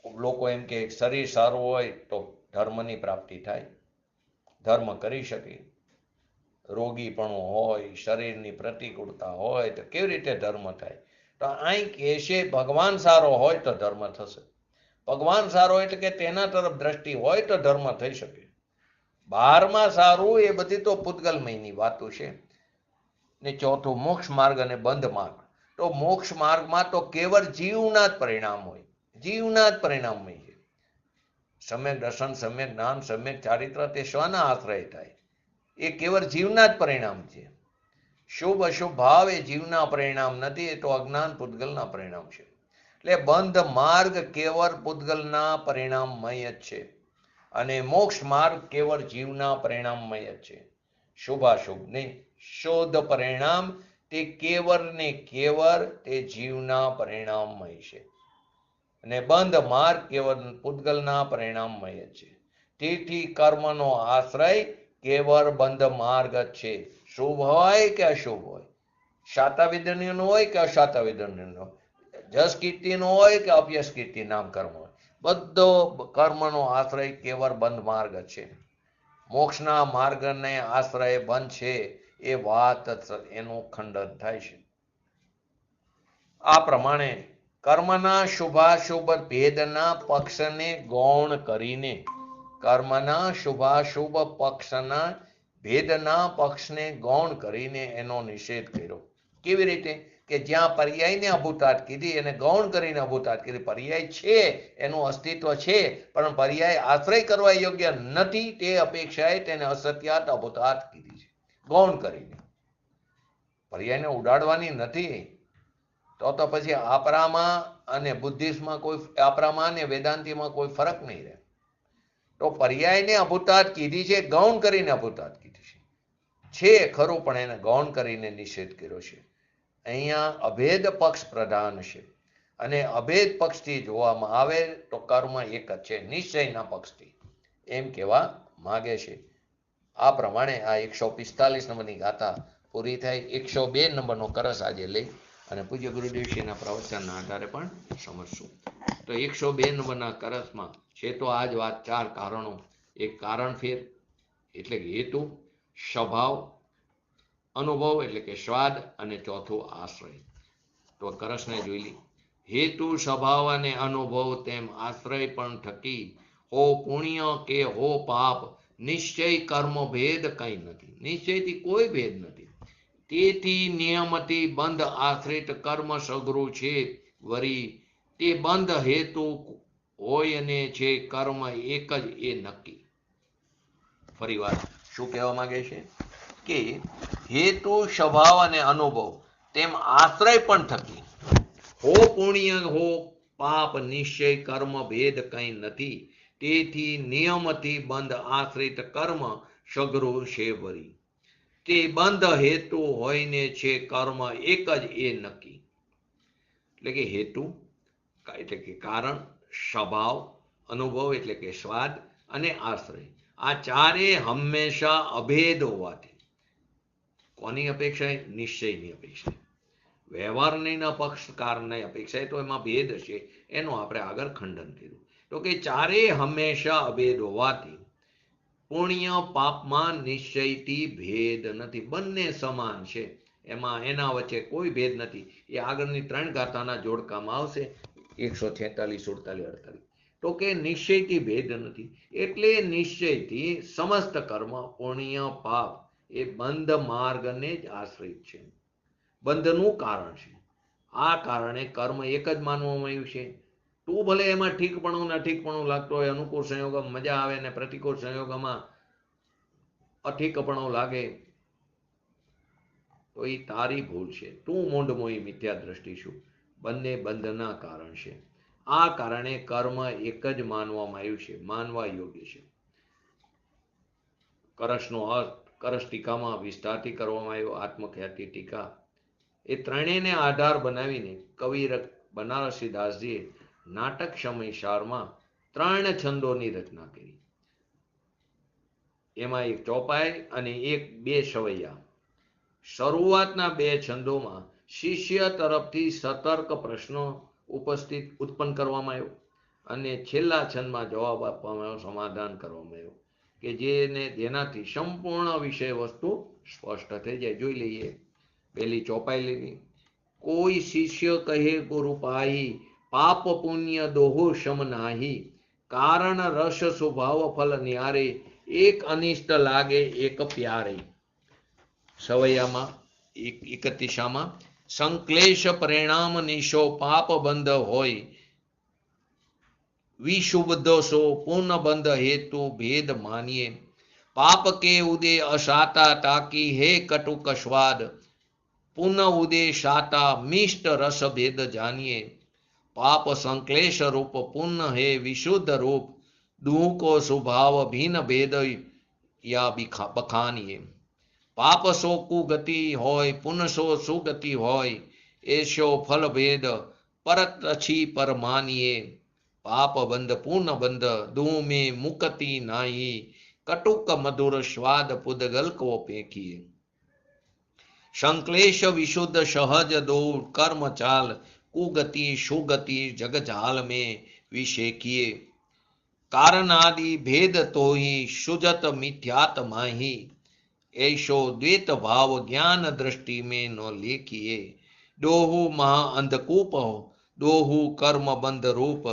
લોકો એમ કે શરીર સારું હોય તો ધર્મની પ્રાપ્તિ થાય, ધર્મ કરી શકે. રોગીપણું હોય, શરીરની પ્રતિકૂળતા હોય તો કેવી રીતે ધર્મ થાય? તો અહીં કહેશે ભગવાન સારો હોય તો ધર્મ થશે. ભગવાન સારો એટલે કે તેના તરફ દ્રષ્ટિ હોય તો ધર્મ થઈ શકે. બહારમાં સારું એ બધી તો પૂતગલમયની વાતો છે. ને ચોથું મોક્ષ માર્ગ અને બંધ માર્ગ. તો મોક્ષ માર્ગમાં તો કેવળ જીવના જ પરિણામ હોય, જીવના જ પરિણામમય છે. સમ્યક દર્શન, સમ્યક જ્ઞાન, સમ્યક ચારિત્ર તે સ્વના આશ્રય થાય, એ કેવળ જીવના જ પરિણામ છે. શુભ અશુભ ભાવ એ જીવના પરિણામ નથી, એ તો અજ્ઞાન પૂતગલના પરિણામ છે. એટલે બંધ માર્ગ કેવળ પૂતગલના પરિણામમય જ છે, અને મોક્ષ માર્ગ કેવળ જીવના પરિણામમય જ છે. શુભાશુભ નહીં, શોધ પરિણામ તે કેવળ ને કેવળ તે જીવના પરિણામમય છે, અને બંધ માર્ગ કેવળ પૂતગલના પરિણામમય છે. તેથી કર્મનો આશ્રય કેવળ બંધ માર્ગ જ છે. શુભ હોય કે અશુભ હોય, શાતા વિધન્યનું હોય કે અશાતા વિધન્યનું હોય, જસ કીર્તિનું હોય કે અપયશ કીર્તિ નામ કર્મ હોય, બધો કર્મનો આશ્રય કેવળ બંધ માર્ગ જ છે. મોક્ષના માર્ગને આશ્રય બંધ છે એ વાત એનું ખંડન થાય છે. આ પ્રમાણે કર્મના શુભાશુભ ભેદના પક્ષને ગૌણ કરીને, કર્મના શુભાશુભ પક્ષના ભેદના પક્ષને ગૌણ કરીને એનો નિષેધ કર્યો. કેવી રીતે? કે જ્યાં પર્યાયને અભૂતાત કીધી એને ગૌણ કરીને અભૂતાત કીધી. પર્યાય છે, એનું અસ્તિત્વ છે, પણ પર્યાય આશ્રય કરવા યોગ્ય નથી, તે અપેક્ષાએ તેને અસત્યાત અભૂતાત કીધી છે, ગૌણ કરીને. પર્યાયને ઉડાડવાની નથી. તો પછી આપરામાં અને બુદ્ધિસ્ટમાં કોઈ, આપરામાં અને વેદાંતિમાં કોઈ ફરક નહીં રહે. તો પર્યાયને અભૂતાત કીધી છે, ગૌણ કરીને અભૂતાત કીધી છે ખરું, પણ એને ગૌણ કરીને નિષેધ કર્યો છે. અહીંયા અભેદ પક્ષ પ્રધાન છે, અને અભેદ પક્ષથી જોવામાં આવે તો કર્મ એક જ છે, નિશ્ચયના પક્ષથી, એમ કહેવા માગે છે. આ પ્રમાણે આ 145 નંબરની ગાથા પૂરી થાય. 102 નંબરનો કરસ આજે લઈ અને પૂજ્ય ગુરુદેવશ્રીના પ્રવચનના આધારે પણ સમજશું. તો 102 નંબરના કરસમાં છે તો આ જ વાત, 4 કારણો. એક કારણ ફેર એટલે કે હેતુ, સ્વભાવ, અનુભવ એટલે કે સ્વાદ, અને ચોથું આશ્રય. તો કરસને જોઈ લી. હેતુ, સ્વભાવ અને અનુભવ તેમ આશ્રય પણ થકી હો પુણ્ય કે હો પાપ, નિશ્ચય કર્મ ભેદ કંઈ નથી, નિશ્ચયથી કોઈ ભેદ નથી. તેથી નિયમથી બંધ આશ્રિત કર્મ સઘરું છે, વરી તે બંધ હેતુ હોય ને છે કર્મ એક જ એ નક્કી. ફરી વાર શું કહેવા માંગે છે? કે હેતુ, સ્વભાવ અને અનુભવ તેમ આશ્રય પણ થકી હો પુણ્ય હો પાપ, નિશ્ચય કર્મ ભેદ કંઈ નથી. તેથી નિયમથી બંધ આશ્રિત કર્મ સઘરું છે, વરી તે બંધ હેતુ હોયને છે કર્મ એક જ એ નક્કી. એટલે કે હેતુ એટલે કે કારણ, સ્વભાવ, અનુભવ એટલે કે સ્વાદ અને આશ્રય, આ ચારે હંમેશા અભેદ હોવાથી કોની અપેક્ષાએ? નિશ્ચયની અપેક્ષાએ. વ્યવહારની પક્ષકારની અપેક્ષાએ તો એમાં ભેદ હશે, એનું આપણે આગળ ખંડન કર્યું. તો કે ચારે હંમેશા અભેદ હોવાથી પુણ્ય પાપમાં નિશ્ચયથી ભેદ નથી, બંને સમાન છે, એમાં એના વચ્ચે કોઈ ભેદ નથી. એ આગળની 3 ગાથાના જોડકામાં આવશે, 146, 47, 48. તો કે નિશ્ચયથી ભેદ નથી, એટલે નિશ્ચયથી સમસ્ત કર્મ પુણ્ય પાપ એ બંધ માર્ગને જ આશ્રિત છે, બંધનું કારણ છે. આ કારણે કર્મ એક જ માનવામાં આવ્યું છે. તું ભલે એમાં ઠીકપણું ને અઠીકપણું લાગતો હોય, અનુકૂળ સંયોગમાં મજા આવે ને પ્રતિકૂળ સંયોગમાં અઠીકપણું લાગે, તો એ તારી ભૂલ છે. તું મૂંઢમોઈ મિથ્યા દ્રષ્ટિ છું, બંને બંધના કારણ છે. આ કારણે કર્મ એક જ માનવામાં આવ્યું છે, માનવા યોગ્ય છે. કરશનો અર્થ કરશ ટીકામાં વિસ્તારથી કરવામાં આવ્યો. આત્મખ્યાતિ ટીકા, એ ત્રણેયને આધાર બનાવીને કવિ બનારસી દાસજીએ નાટક સમયસારમાં 3 છંદોની રચના કરી. એમાં એક ચોપાઈ અને એક 2 સવૈયા. શરૂઆતના 2 છંદોમાં શિષ્ય તરફથી સતર્ક પ્રશ્નો ઉત્પન્ન કરવામાં આવ્યો અને છેલ્લા છંદમાં જવાબ આપવામાં આવ્યો, સમાધાન કરવામાં આવ્યો, કે જેનાથી સંપૂર્ણ વિષય વસ્તુ સ્પષ્ટ થઈ જાય. જોઈ લઈએ. પહેલી ચોપાઈ લેવી. કોઈ શિષ્ય કહે ગુરુ પાહી, પાપ પુણ્ય દોહો સમ નાહી, કારણ રસ સ્વભાવ ફલ ન્યારે, એક અનિષ્ટ લાગે એક પ્યારે. સવૈયામાં 31 સંક્લેશ પરિણામ નિશો, પાપ બંધ હોય વિશુભ દોષો, પૂર્ણ બંધ હેતુ ભેદ માનીએ, પાપ કે ઉદે અસાતા તાકી, હે કટુક સ્વાદ પુનઃ ઉદે શાતા, મિષ્ટ રસ ભેદ જાનીએ, પાપ સંક્લેશ રૂપ પુનઃ હે વિશુદ્ધ રૂપ, દુઃ કો સ્વભાવ ભિન્ન ભેદ યા બખાનીએ, પાપ સો કુગતિ હોય પુનઃ સો સુગતિ હોય, એશો ફલ ભેદ પરત અછી પર માનીએ, પાપ બંધ પૂર્ણ બંધ દુઃ में મુક્તિ નાહી, કટુક મધુર સ્વાદ પુદગલ કો પેખીએ, સંક્લેશ વિશુદ્ધ સહજ દોર કર્મ ચાલ, કુગતિ સુગતિ જગ જાલ में विषेकिए, कारण आदि भेद तो ही सुजत मिथ्यात माही, ऐसो द्वैत भाव ज्ञान दृष्टि में न लेखिए, दोहु महा अंधकूप हो, दोहु कर्म बंध रूप,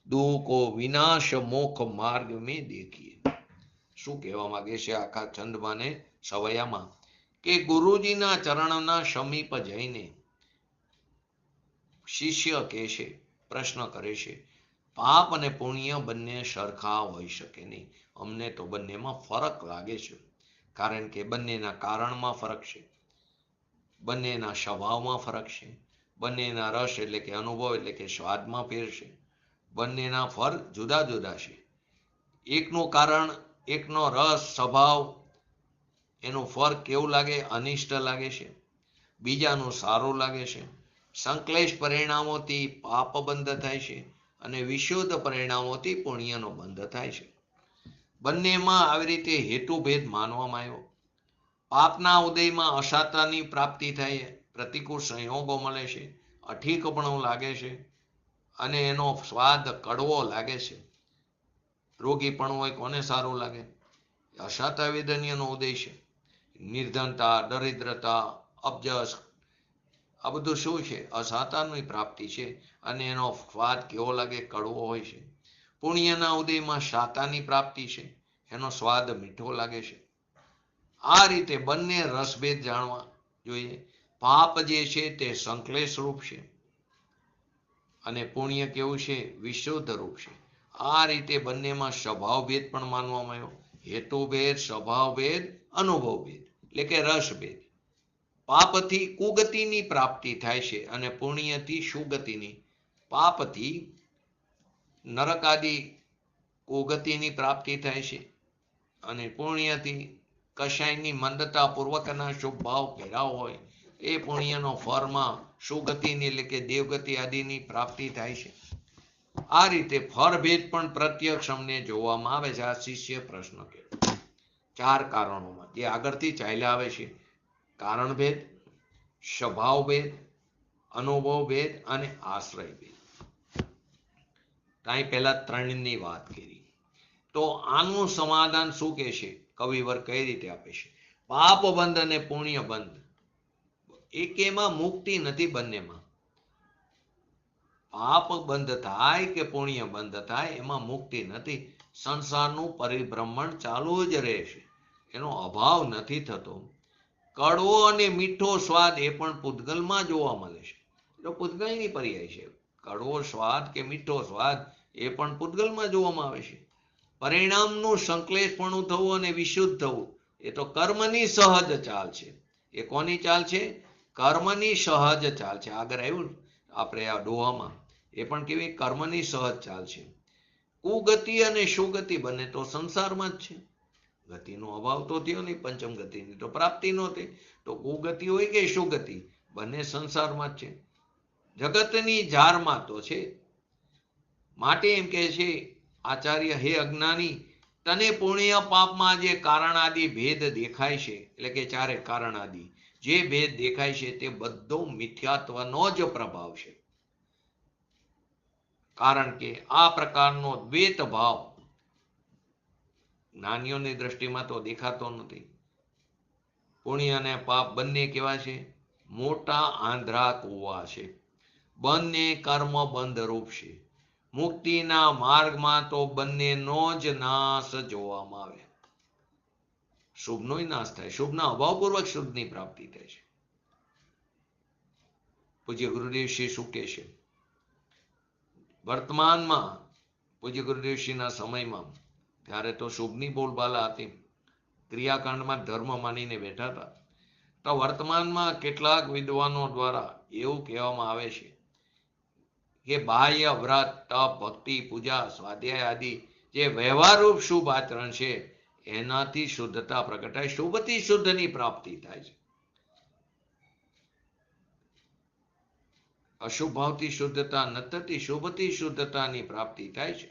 દુઃ કો વિનાશ મોખ માર્ગ में देखिए. શું કહેવા માંગે છે આખા છંદમાં ને સવૈયામાં? કે ગુરુજીના ચરણના સમીપ જઈને શિષ્ય કહે છે, પ્રશ્ન કરે છે, પાપ અને પુણ્ય બંને સરખા હોઈ શકે નહીં, અમને તો બંનેમાં ફરક લાગે છે, કારણ કે બંનેના કારણમાં ફરક છે, બંનેના સ્વભાવમાં ફરક છે, બંનેના રસ એટલે કે અનુભવ એટલે કે સ્વાદમાં ફેર છે, બંનેના ફળ જુદા જુદા છે. એકનું કારણ, એકનો રસ સ્વભાવ, એનું ફળ કેવું લાગે? અનિષ્ટ લાગે છે. બીજાનું સારું લાગે છે. સંક્લેશ પરિણામોથી પાપ બંધ થાય છે અને વિશુદ્ધ પરિણામોથી પુણ્યનો બંધ થાય છે. બંનેમાં આવી રીતે હેતુભેદ માનવામાં આવ્યો. પાપના ઉદયમાં અસાતાની પ્રાપ્તિ થાય, પ્રતિકૂળ સંયોગો મળે છે, અઠીકપણું લાગે છે અને એનો સ્વાદ કડવો લાગે છે. રોગીપણું હોય કોને સારું લાગે? અસાતા વેદનીયનો ઉદય છે. નિર્ધનતા, દરિદ્રતા, અબજસ, આ બધું શું છે? અસાતાની પ્રાપ્તિ છે અને એનો સ્વાદ કેવો લાગે? કડવો હોય છે. પુણ્યના ઉદયમાં સાતાની પ્રાપ્તિ છે, એનો સ્વાદ મીઠો લાગે છે. આ રીતે બંને રસભેદ જાણવા જોઈએ. પાપ જે છે તે સંક્લેશ રૂપ છે અને પુણ્ય કેવું છે? વિશુદ્ધ રૂપ છે. આ રીતે બંનેમાં સ્વભાવભેદ પણ માનવામાં આવ્યો. હેતુભેદ, સ્વભાવભેદ, અનુભવભેદ એટલે કે રસભેદ. પાપથી કુગતિની પ્રાપ્તિ થાય છે અને પુણ્યથી સુગતિની. પાપથી નરક આદિ કુગતિની પ્રાપ્તિ થાય છે અને પુણ્યથી કશાયની મંદતા પૂર્વકના શુભ ભાવ કર્યા હોય એ પુણ્યનો ફળમાં સુગતિની એટલે કે દેવગતિ આદિની પ્રાપ્તિ થાય છે. આ રીતે ફરભેદ પણ પ્રત્યક્ષ અમને જોવામાં આવે છે. આ શિષ્ય પ્રશ્ન કે 4 કારણોમાં જે આગળથી ચાલ્યા આવે છે: કારણ ભેદ, સ્વભાવ ભેદ, અનુભવ ભેદ અને આશ્રય ભેદ. અહીં પહેલા 3 ની વાત કરી. તો આનું સમાધાન શું કે છે? કવિવર કઈ રીતે આપે છે? પાપ બંધ અને પુણ્ય બંધ, એકેમાં મુક્તિ નથી. બંનેમાં પાપ બંધ થાય કે પુણ્ય બંધ થાય એમાં મુક્તિ નથી. સંસારનું પરિભ્રમણ ચાલુ જ રહેશે, એનો અભાવ નથી થતો. કડવો અને મીઠો સ્વાદ એ પણ પૂતગલમાં જોવા મળે છે. તો પૂતગલની પર્યાય છે. કડવો સ્વાદ કે મીઠો સ્વાદ એ પણ પૂતગલમાં જોવામાં આવે છે. પરિણામનું સંશ્લેષપણું થવું અને વિશુદ્ધ થવું એ તો કર્મની સહજ ચાલ છે. એ કોની ચાલ છે? કર્મની સહજ ચાલ છે. આગળ આવ્યું આપણે આ દોહામાં, એ પણ કેવી કર્મની સહજ ચાલ છે. કુગતિ અને સુગતિ બંને તો સંસારમાં જ છે. ગતિનો અભાવ તો થયો નહીં, પંચમ ગતિની તો પ્રાપ્તિ નહોતી. તો કુગતિ હોય કે સુગતિ, બંને સંસારમાં જ છે. જગતની જારમાં તો છે. માટે એમ કહે છે આચાર્ય, હે અજ્ઞાની, તને પુણ્ય પાપમાં જે કારણાદિ ભેદ દેખાય છે, એટલે કે 4 કારણાદિ જે ભેદ દેખાય છે તે બધો મિથ્યાત્વનો જ પ્રભાવ છે. કારણ કે આ પ્રકારનો દ્વૈત ભાવ જ્ઞાનીઓની દ્રષ્ટિમાં તો દેખાતો નથી. પુણ્ય અને પાપ બંને કેવા છે? મોટા આંધળા કૂવા છે. બંને કર્મ બંધ રૂપ છે. મુક્તિના માર્ગમાં તો બંનેનો જ નાશ જોવામાં આવે. શુભનો નાશ થાય, શુભના અભાવપૂર્વક શુભની પ્રાપ્તિ થાય છે. પૂજ્ય ગુરુદેવશ્રી શું કહે છે? વર્તમાનમાં પૂજ્ય ગુરુદેવશ્રીના સમયમાં ત્યારે તો શુભની બોલબાલા હતી. ક્રિયાકાંડમાં ધર્મ માનીને બેઠા હતા. તો વર્તમાનમાં કેટલાક વિદ્વાનો દ્વારા એવું કહેવામાં આવે છે કે બાહ્ય વ્રત, તપ, ભક્તિ, પૂજા, સ્વાધ્યાય આદિ જે વ્યવહારરૂપ શુભ આચરણ છે એનાથી શુદ્ધતા પ્રગટાય, શુભથી શુદ્ધની પ્રાપ્તિ થાય છે. અશુભ ભાવથી શુદ્ધતા ન થતી, શુભથી શુદ્ધતાની પ્રાપ્તિ થાય છે.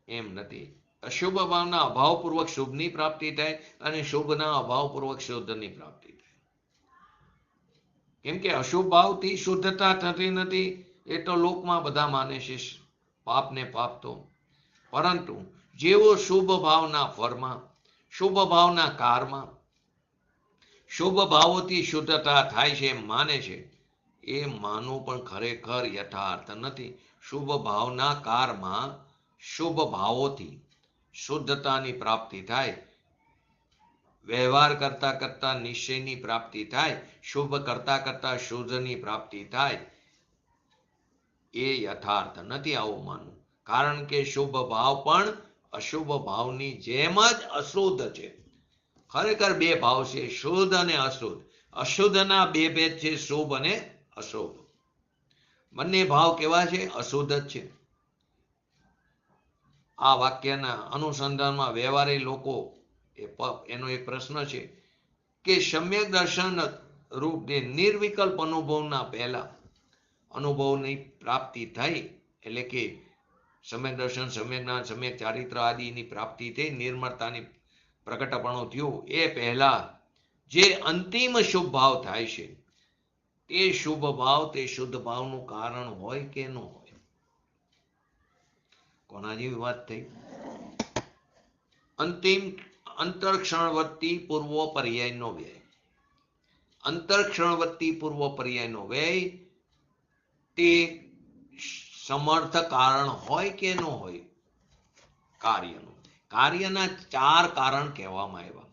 એમ નથી. અશુભ ભાવના અભાવપૂર્વક શુભની પ્રાપ્તિ થાય અને શુભના અભાવપૂર્વક શુદ્ધની પ્રાપ્તિ થાય. કેમ કે અશુભ ભાવથી શુદ્ધતા થતી નથી એ તો લોકમાં બધા માને છે, પાપ ને પાપ તો. પરંતુ જેવો શુભ ભાવના ફળમાં, શુભ ભાવના કારમાં, શુભ ભાવોથી શુદ્ધતા થાય છે એમ માને છે, એ માનવું પણ ખરેખર યથાર્થ નથી. શુભ ભાવના કારમાં શુભ ભાવોથી શુદ્ધતાની પ્રાપ્તિ થાય, વ્યવહાર કરતા કરતા નિશ્ચયની પ્રાપ્તિ થાય, શુભ કરતા કરતા શુદ્ધની પ્રાપ્તિ થાય, એ યથાર્થ નથી આવું માનવું. કારણ કે શુભ ભાવ પણ અશુભ ભાવની જેમ જ અશુદ્ધ છે. ખરેખર 2 ભાવ છે, શુદ્ધ અને અશુદ્ધ. અશુદ્ધના 2 ભેદ છે, શુભ અને અશુભ. બંને ભાવ કેવા છે? અશુદ્ધ જ છે. આ વાક્યના અનુસંધાનમાં વ્યવહારી લોકો એનો એક પ્રશ્ન છે કે સમ્યક દર્શન રૂપ નિર્વિકલ્પ અનુભવના પહેલા અનુભવની પ્રાપ્તિ થઈ, એટલે કે સમ્યક દર્શન, સમ્યક જ્ઞાન, સમ્યક ચારિત્ર આદિની પ્રાપ્તિ થઈ, નિર્મળતાની પ્રગટપણું થયું, એ પહેલા જે અંતિમ શુભ ભાવ થાય છે તે શુભ ભાવ તે શુદ્ધ ભાવનું કારણ હોય કે ન હોય? કોના જેવી વાત થઈ? અંતિમ અંતરક્ષણવર્તી પૂર્વ પર્યાયનો વ્યય. અંતરક્ષણવર્તી પૂર્વ પર્યાયનો વ્યય તે સમર્થ કારણ હોય કે ન હોય? કાર્યનું. કાર્યના 4 કારણ કહેવામાં આવ્યા.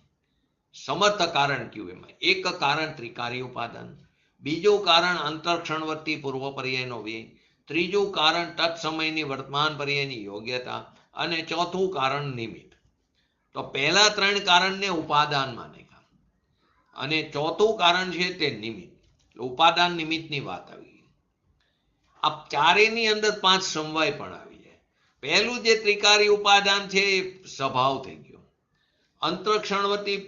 સમર્થ કારણ કયું એમાં? એક કારણ ત્રિકારી ઉપાદાન, બીજું કારણ અંતરક્ષણવર્તી પૂર્વ પર્યાયનો વ્યય, ત્રીજું કારણ તત્સમયની વર્તમાન પર્યાયની યોગ્યતા અને ચોથું કારણ નિમિત્ત. તો પહેલા 3 કારણને ઉપાદાન માને અને ચોથું કારણ છે તે નિમિત્ત. ઉપાદાન નિમિત્તની વાત આવી. આ ચારેની અંદર 5 સમવાય પણ આવી જાય. પહેલું જે ત્રિકારી ઉપાદાન છે એ સ્વભાવ થઈ ગયો. અંતરક્ષણવર્તી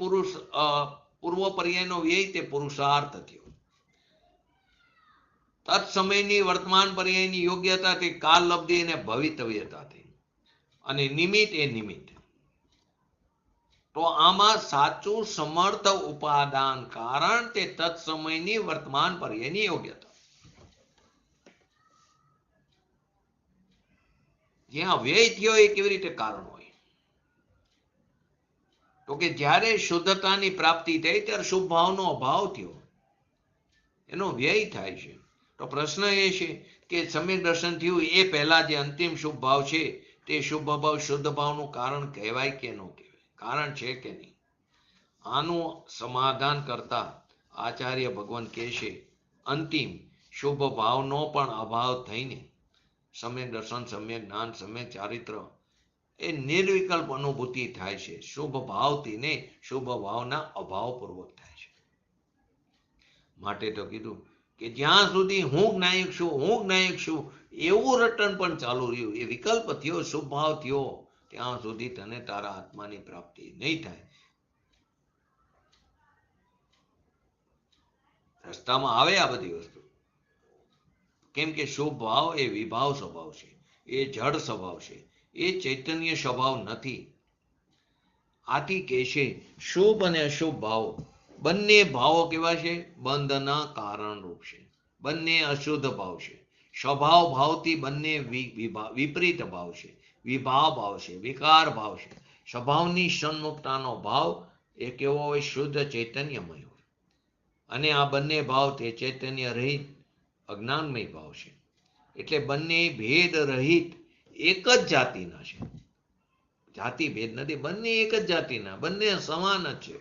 પૂર્વ પર્યાયનો વ્યય તે પુરુષાર્થ થયો. તત્સમયની વર્તમાન પર્યાયની યોગ્યતા તે કાલ લબ્ધિ અને ભવિતવ્યતાથી, અને નિમિત્ત એ નિમિત્ત. તો આમાં સાચું સમર્થ ઉપાદાન કારણ તે તત્સમયની વર્તમાન પર્યાયની યોગ્યતા. જ્યાં વ્યય થયો એ કેવી રીતે કારણ હોય? તો કે જ્યારે શુદ્ધતાની પ્રાપ્તિ થઈ ત્યારે શુભ ભાવનો અભાવ થયો, એનો વ્યય થાય છે. તો પ્રશ્ન એ છે કે સમ્યક દર્શન થયું એ પહેલા જે અંતિમ શુભ ભાવ છે તે શુભ ભાવ શુદ્ધ ભાવનું કારણ કહેવાય કે ન કહેવાય? કારણ છે કે નહીં? આનું સમાધાન કરતા આચાર્ય ભગવાન કહે છે અંતિમ શુભ ભાવનો પણ અભાવ થઈને સમ્યક દર્શન, સમ્યક જ્ઞાન, સમ્યક ચારિત્ર એ નિર્વિકલ્પ અનુભૂતિ થાય છે. શુભ ભાવથી ને શુભ ભાવના અભાવપૂર્વક થાય છે. માટે તો કીધું કે જ્યાં સુધી હું જ્ઞાયક છું એવું રટન પણ ચાલુ રહ્યું, એ વિકલ્પ થયો, શુભ ભાવ થયો, ત્યાં સુધી તને તારા આત્માની પ્રાપ્તિ નહીં થાય. રસ્તામાં આવે આ બધી વસ્તુ. કેમ કે શુભ ભાવ એ વિભાવ સ્વભાવ છે, એ જડ સ્વભાવ છે, એ ચૈતન્ય સ્વભાવ નથી. આથી કે છે શુભ અને અશુભ ભાવો બંને ભાવો કેવા છે? બંધના કારણ રૂપ છે. બંને અશુદ્ધ ભાવ છે. સ્વભાવ ભાવથી બંને વિપરીત ભાવ છે, વિભાવ ભાવ છે, વિકાર ભાવ છે. સ્વભાવની સન્મુક્તાનો ભાવ એ કેવો હોય? શુદ્ધ ચૈતન્યમય હોય. અને આ બંને ભાવ તે ચૈતન્ય રહિત અજ્ઞાનમય ભાવ છે. એટલે બંને ભેદ રહિત એક જ જાતિના છે. જાતિ ભેદ નથી, બંને એક જ જાતિના, બંને સમાન જ છે.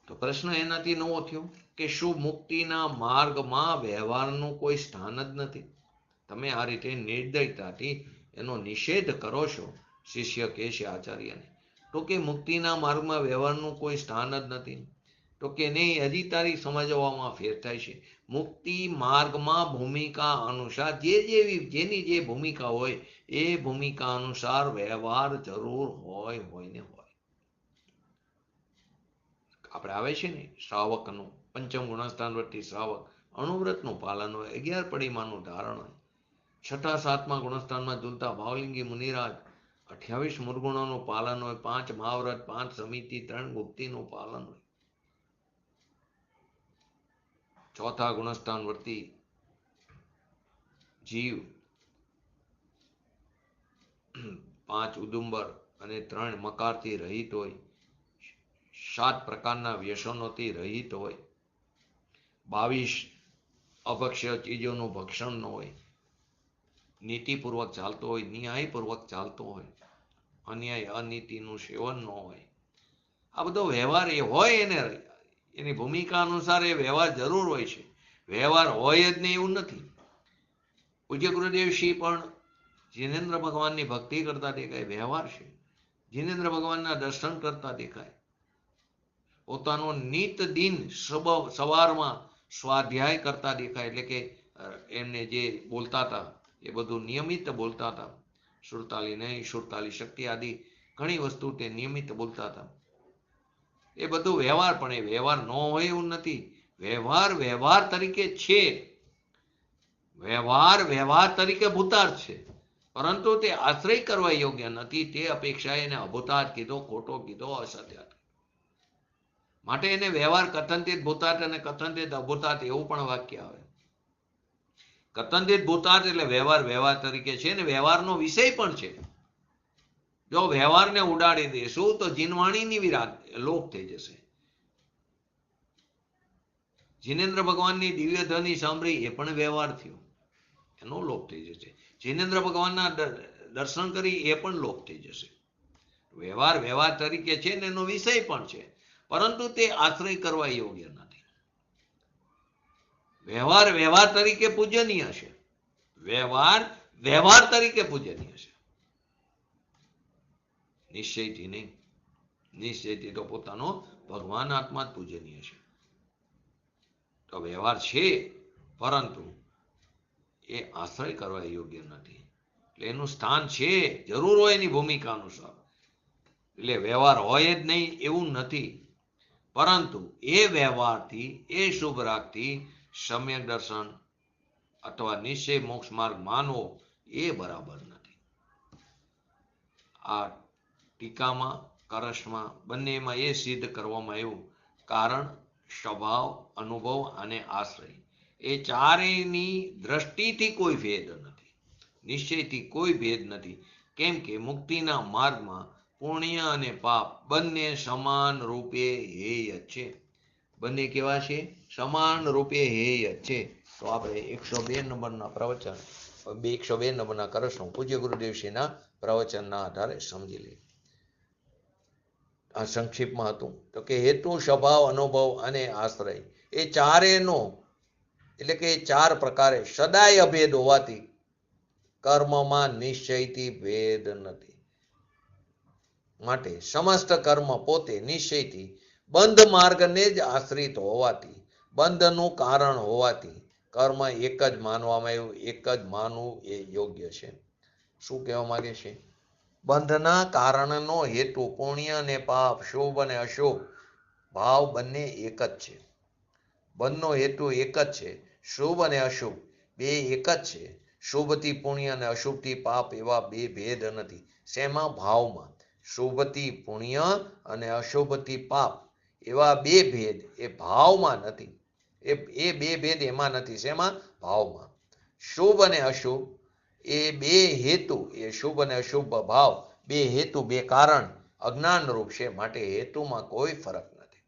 તો પ્રશ્ન એનાથી નવો થયો કે શું મુક્તિના માર્ગમાં વ્યવહારનું કોઈ સ્થાન જ નથી? તમે આ રીતે નિર્દયતાથી એનો નિષેધ કરો છો. શિષ્ય કહે છે આચાર્યને, તો કે મુક્તિના માર્ગમાં વ્યવહારનું કોઈ સ્થાન જ નથી. તો કે નહીં, હજી તારી સમજવામાં ફેર થાય છે. મુક્તિ માર્ગમાં ભૂમિકા અનુસાર જેની જે ભૂમિકા હોય એ ભૂમિકા અનુસાર વ્યવહાર જરૂર હોય ને હોય. આપણે આવે છે ને શ્રાવકનું પંચમ ગુણસ્થાન વર્તી શ્રાવક, અણુવ્રતનું પાલન હોય, 11 પડીમાનું ધારણ હોય, 6, 7મા ગુણસ્થાનમાં ઝૂલતા ભાવલિંગી મુનિરાજ, 28 મુર્ગુણોનું પાલન હોય, 5 મહાવ્રત, 5 સમિતિ, 3 ગુપ્તિનું પાલન હોય. 4થા ગુણસ્થાન વર્તી જીવ 5 ઉદુંબર અને 3 મકારથી રહિત હોય, 7 પ્રકારના વ્યસનોથી રહિત હોય, 22 અભક્ષ્ય ચીજોનું ભક્ષણ ન હોય, નીતિપૂર્વક ચાલતો હોય, ન્યાયપૂર્વક ચાલતો હોય, અન્યાય અનીતિનું સેવન ન હોય. આ બધો વ્યવહાર એ હોય એની ભૂમિકા અનુસાર એ વ્યવહાર જરૂર હોય છે. વ્યવહાર હોય જ નહીં એવું નથી. પૂજ્ય ગુરુદેવશ્રી પણ જીનેન્દ્ર ભગવાનની ભક્તિ કરતા દેખાય, વ્યવહાર છે. જીનેન્દ્ર ભગવાનના દર્શન કરતા દેખાય, પોતાનો નિત દિન સવારમાં સ્વાધ્યાય કરતા દેખાય. એટલે કે એમને જે બોલતા હતા એ બધું નિયમિત બોલતા હતા. સુરતાલી નહીં, સુરતાલી શક્તિ આદિ ઘણી વસ્તુ તે નિયમિત બોલતા હતા. એ બધું વ્યવહાર, પણ એ વ્યવહાર ન હોય એવું નથી. વ્યવહાર તરીકે છે. વ્યવહાર તરીકે ભૂતાર્થ છે, પરંતુ તે આશ્રય કરવા યોગ્ય નથી. તે અપેક્ષા એને અભૂતાર્થ કીધો, ખોટો કીધો, અસત્ય. માટે એને વ્યવહાર કથનથી ભૂતાર્થ અને કથનથી અભૂતાર્થ એવું પણ વાક્ય આવે. કથનથી ભૂતાર્થ એટલે વ્યવહાર તરીકે છે ને વ્યવહારનો વિષય પણ છે. જો વ્યવહારને ઉડાડી દેશું તો જીનવાણીની વિરાટ લોપ થઈ જશે. જીનેન્દ્ર ભગવાનની દિવ્ય ધ્વનિ સાંભળી એ પણ વ્યવહાર થયો, એનો લોપ થઈ જશે. જીનેન્દ્ર ભગવાનના દર્શન કરી એ પણ લોપ થઈ જશે. વ્યવહાર તરીકે છે ને એનો વિષય પણ છે, પરંતુ તે આશ્રય કરવા યોગ્ય નથી. વ્યવહાર તરીકે પૂજનીય છે. વ્યવહાર તરીકે પૂજનીય છે, નિશ્ચયથી નહીં. નિશ્ચયથી તો પોતાનો ભગવાન આત્મા જ પૂજનીય છે. તો વ્યવહાર છે, પરંતુ એ આશ્રય કરવા યોગ્ય નથી. એટલે એનું સ્થાન છે, જરૂર હોય એની ભૂમિકા અનુસાર. એટલે વ્યવહાર હોય જ નહીં એવું નથી, પરંતુ એ વ્યવહારથી, એ શુભ રાખથી સમ્યક દર્શન અથવા નિશ્ચય મોક્ષ માર્ગ માનવો એ બરાબર નથી. આ ટીકામાં કરસમાં બંનેમાં એ સિદ્ધ કરવામાં આવ્યું કારણ, સ્વભાવ, અનુભવ અને આશ્રય એ ચારેયની દ્રષ્ટિથી કોઈ ભેદ નથી, નિશ્ચયથી કોઈ ભેદ નથી. કેમ કે મુક્તિના માર્ગમાં પુણ્ય અને પાપ બંને સમાન રૂપે હેય છે. બંને કેવા છે? સમાન રૂપે હેય છે. તો આપણે 102 નંબરના પ્રવચન 102 નંબરના કરસનું પૂજ્ય ગુરુદેવશ્રીના પ્રવચનના આધારે સમજી લઈએ. આ સંક્ષિપ્તમાં હતું તો કે હેતુ, સ્વભાવ, અનુભવ અને આશ્રય એ ચારેનો એટલે કે ચાર પ્રકારે સદાય અભેદ હોવાથી કર્મમાં નિશ્ચયથી ભેદ નથી. માટે સમસ્ત કર્મ પોતે નિશ્ચયથી બંધ માર્ગને જ આશ્રિત હોવાથી, બંધનું કારણ હોવાથી કર્મ એક જ માનવામાં આવ્યું. એક જ માનવું એ યોગ્ય છે. શું કહેવા માંગે છે? બંધના કારણનો હેતુ પુણ્ય અને પાપ, શુભ અને અશુભ ભાવ બંને એક જ છે. બંધનો હેતુ એક જ છે. શુભ અને અશુભ બે એક જ છે. શુભથી પુણ્ય અને અશુભથી પાપ એવા બે ભેદ નથી. શેમાં? ભાવમાં. શુભથી પુણ્ય અને અશુભથી પાપ એવા બે ભેદ એ ભાવમાં નથી. એ બે ભેદ એમાં નથી. શેમાં? ભાવમાં. શુભ અને અશુભ એ બે હેતુ, એ શુભ અને અશુભ ભાવ બે હેતુ, બે કારણ અજ્ઞાન રૂપ છે. માટે હેતુમાં કોઈ ફરક નથી,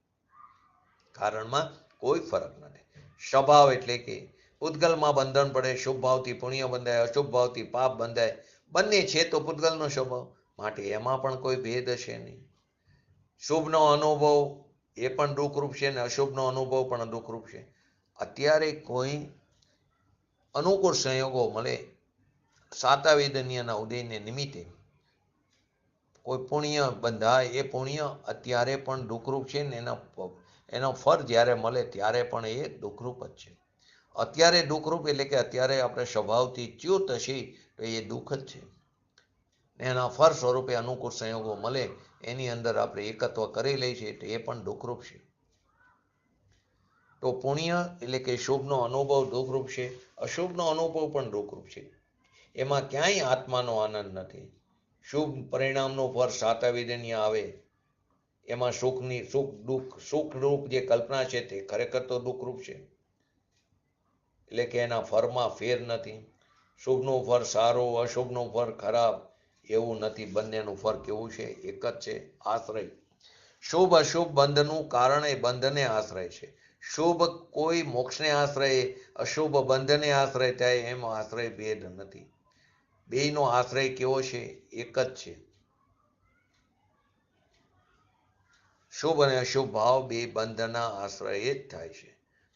કારણમાં કોઈ ફરક નથી. સ્વભાવ એટલે કે પૂતગલમાં બંધન પડે, શુભ ભાવથી પુણ્ય બંધાય, અશુભ ભાવથી પાપ બંધાય. બંને છે તો પૂતગલનો સ્વભાવ, માટે એમાં પણ કોઈ ભેદ હશે નહીં. શુભનો અનુભવ એ પણ દુઃખરૂપ છે અને અશુભનો અનુભવ પણ દુઃખરૂપ છે. અત્યારે કોઈ અનુકૂળ સંયોગો મળે, સાતાવેદન્યના ઉદયને નિમિત્તે કોઈ પુણ્ય બંધાય, એ પુણ્ય અત્યારે પણ દુઃખરૂપ છે ને એનો ફળ જ્યારે મળે ત્યારે પણ એ દુઃખરૂપ જ છે. અત્યારે દુઃખરૂપ એટલે કે અત્યારે આપણે સ્વભાવથી ચ્યુત છીએ તો એ દુઃખ જ છે. એના ફળ સ્વરૂપે અનુકૂળ સંયોગો મળે એની અંદર આપણે એકત્વ કરી લઈએ છીએ તો એ પણ દુઃખરૂપ છે. તો પુણ્ય એટલે કે શુભનો અનુભવ દુઃખરૂપ છે, અશુભનો અનુભવ પણ દુઃખરૂપ છે. એમાં ક્યાંય આત્માનો આનંદ નથી. શુભ પરિણામનું ફળ સાતાવેદન્ય આવે એમાં સુખરૂપ જે કલ્પના છે તે ખરેખર તો દુઃખરૂપ છે. એટલે કે એના ફળમાં ફેર નથી. શુભનું ફળ સારું, અશુભનું ફળ ખરાબ એવું નથી. બંનેનું ફળ કેવું છે? એક જ છે. આશ્રય શુભ અશુભ બંધનું કારણ એ બંધને આશ્રય છે. શુભ કોઈ મોક્ષને આશ્રય, અશુભ બંધને આશ્રય થાય એમ આશ્રય ભેદ નથી. બેયનો આશ્રય કેવો છે? એક જ છે. શુભ અને અશુભ ભાવ બે બંધના આશ્રય જ થાય છે.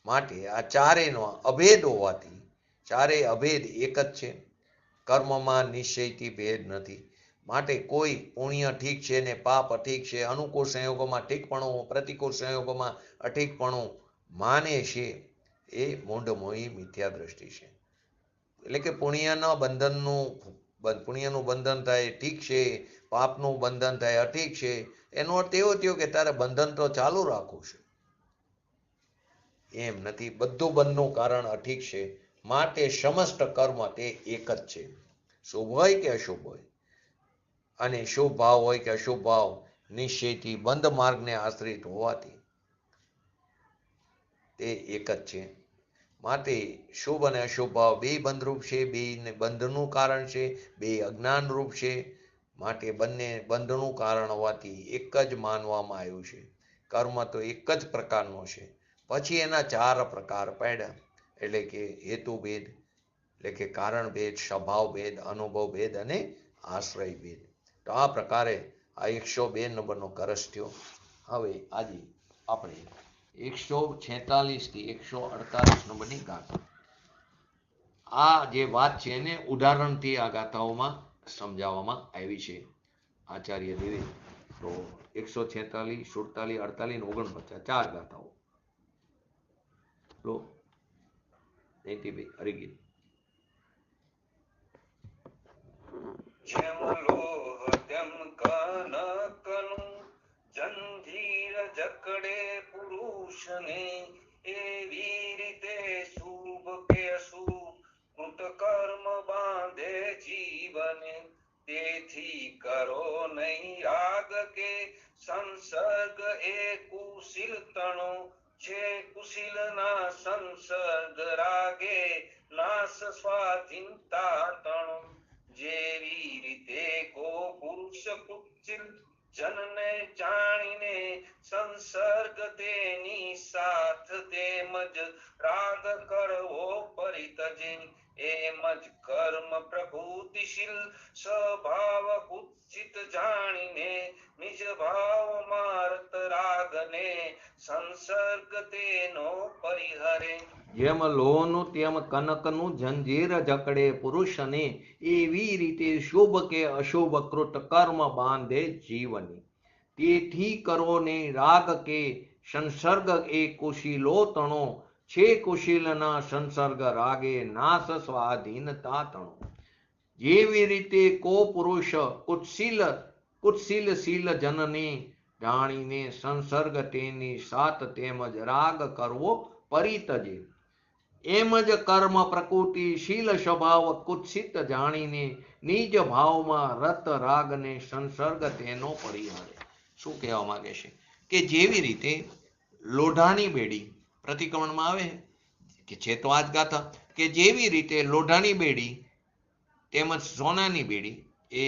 માટે આ ચારેયનો અભેદ હોવાથી, ચારેય અભેદ એક જ છે. કર્મમાં નિશ્ચયથી ભેદ નથી. માટે કોઈ પુણ્ય ઠીક છે ને પાપ અઠીક છે, અનુકૂળ સંયોગોમાં ઠીકપણું, પ્રતિકૂળ સંયોગોમાં અઠીકપણું માને છે એ મૂંઢમોહી મિથ્યા દ્રષ્ટિ છે. એટલે કે પુણ્યનું બંધન થાય ઠીક છે, પાપનું બંધન થાય અઠીક છે. એનો અર્થ એવો થયો કે તારે બંધન તો ચાલુ રાખવું છે. એમ નથી. બધું બંધનું કારણ અઠીક છે. માટે સમસ્ત કર્મ તે એક જ છે. શુભ હોય કે અશુભ હોય, અને શુભ ભાવ હોય કે અશુભ ભાવ નિશ્ચયથી બંધ માર્ગને આશ્રિત હોવાથી તે એક જ છે. માટે શુભ અને અશુભ ભાવ બે બંધરૂપ છે, બે બંધનું કારણ છે, બે અજ્ઞાન રૂપ છે. માટે બંને બંધનું કારણ હોવાથી એક જ માનવામાં આવ્યું છે. કર્મ તો એક જ પ્રકારનો છે. પછી એના ચાર પ્રકાર પાડ્યા, એટલે કે હેતુભેદ એટલે કે કારણ ભેદ, સ્વભાવ ભેદ, અનુભવ ભેદ અને આશ્રય ભેદ. તો આ પ્રકારે આ 102 નંબરનો કરસ થયો. હવે આજે આપણે 146 થી 148 નંબરની ગાથા, આ જે વાત છે એને ઉદાહરણથી આ ગાથાઓમાં સમજાવવામાં આવી છે આચાર્ય દેવે. તો 146, 47, 48, 49 ચાર ગાથાઓ. તો જયંતિભાઈ હરિગીત. જેમ લોહ તેમ કનકનું જંજીર જકડે પુરુષને, એવી રીતે કર્મ બાંધે જીવને, તેથી કરો નહીં રાગ કે સંસર્ગ એ કુશીલ તણો છે, કુશીલના સંસર્ગ રાગે નાશ સ્વાધીનતા તણો. જેવી રીતે કો પુરુષ કુશીલ જનને જાણીને સંસર્ગ તેની સાથ, તેમજ રાગ કરવો પરિતજે, એમ જ કર્મ પ્રકૃતિશીલ સ્વભાવ કુત્સિત જાણીને નિજ ભાવ માર્ત રાગને સંસર્ગ તેનો પરિહરે. જેમ લોહનું તેમ કનકનું જંજીર જકડે પુરુષને, એવી રીતે શુભ કે અશુભ કૃત કર્મ બાંધે જીવને, તેથી કરો ને રાગ કે સંસર્ગ એ કુશીલો તણો છે, કુશીલના સંસર્ગ રાગે નાશ સ્વાધીનતા તણો. જેવી રીતે કો પુરુષ કુત્સિલશીલ જનને જાણીને સંસર્ગ તેની સાથ, તેમજ રાગ કરવો પરિતજે, એમ જ કર્મ પ્રકૃતિશીલ સ્વભાવ કુત્સિત જાણીને નિજ ભાવમાં રત રાગને સંસર્ગ તેનો પરિહારે. શું કહેવા માંગે છે કે જેવી રીતે લોઢાની બેડી પ્રતિક્રમણમાં આવે કે છે તો આ જ ગાથા, કે જેવી રીતે લોઢાની બેડી તેમજ સોનાની બેડી એ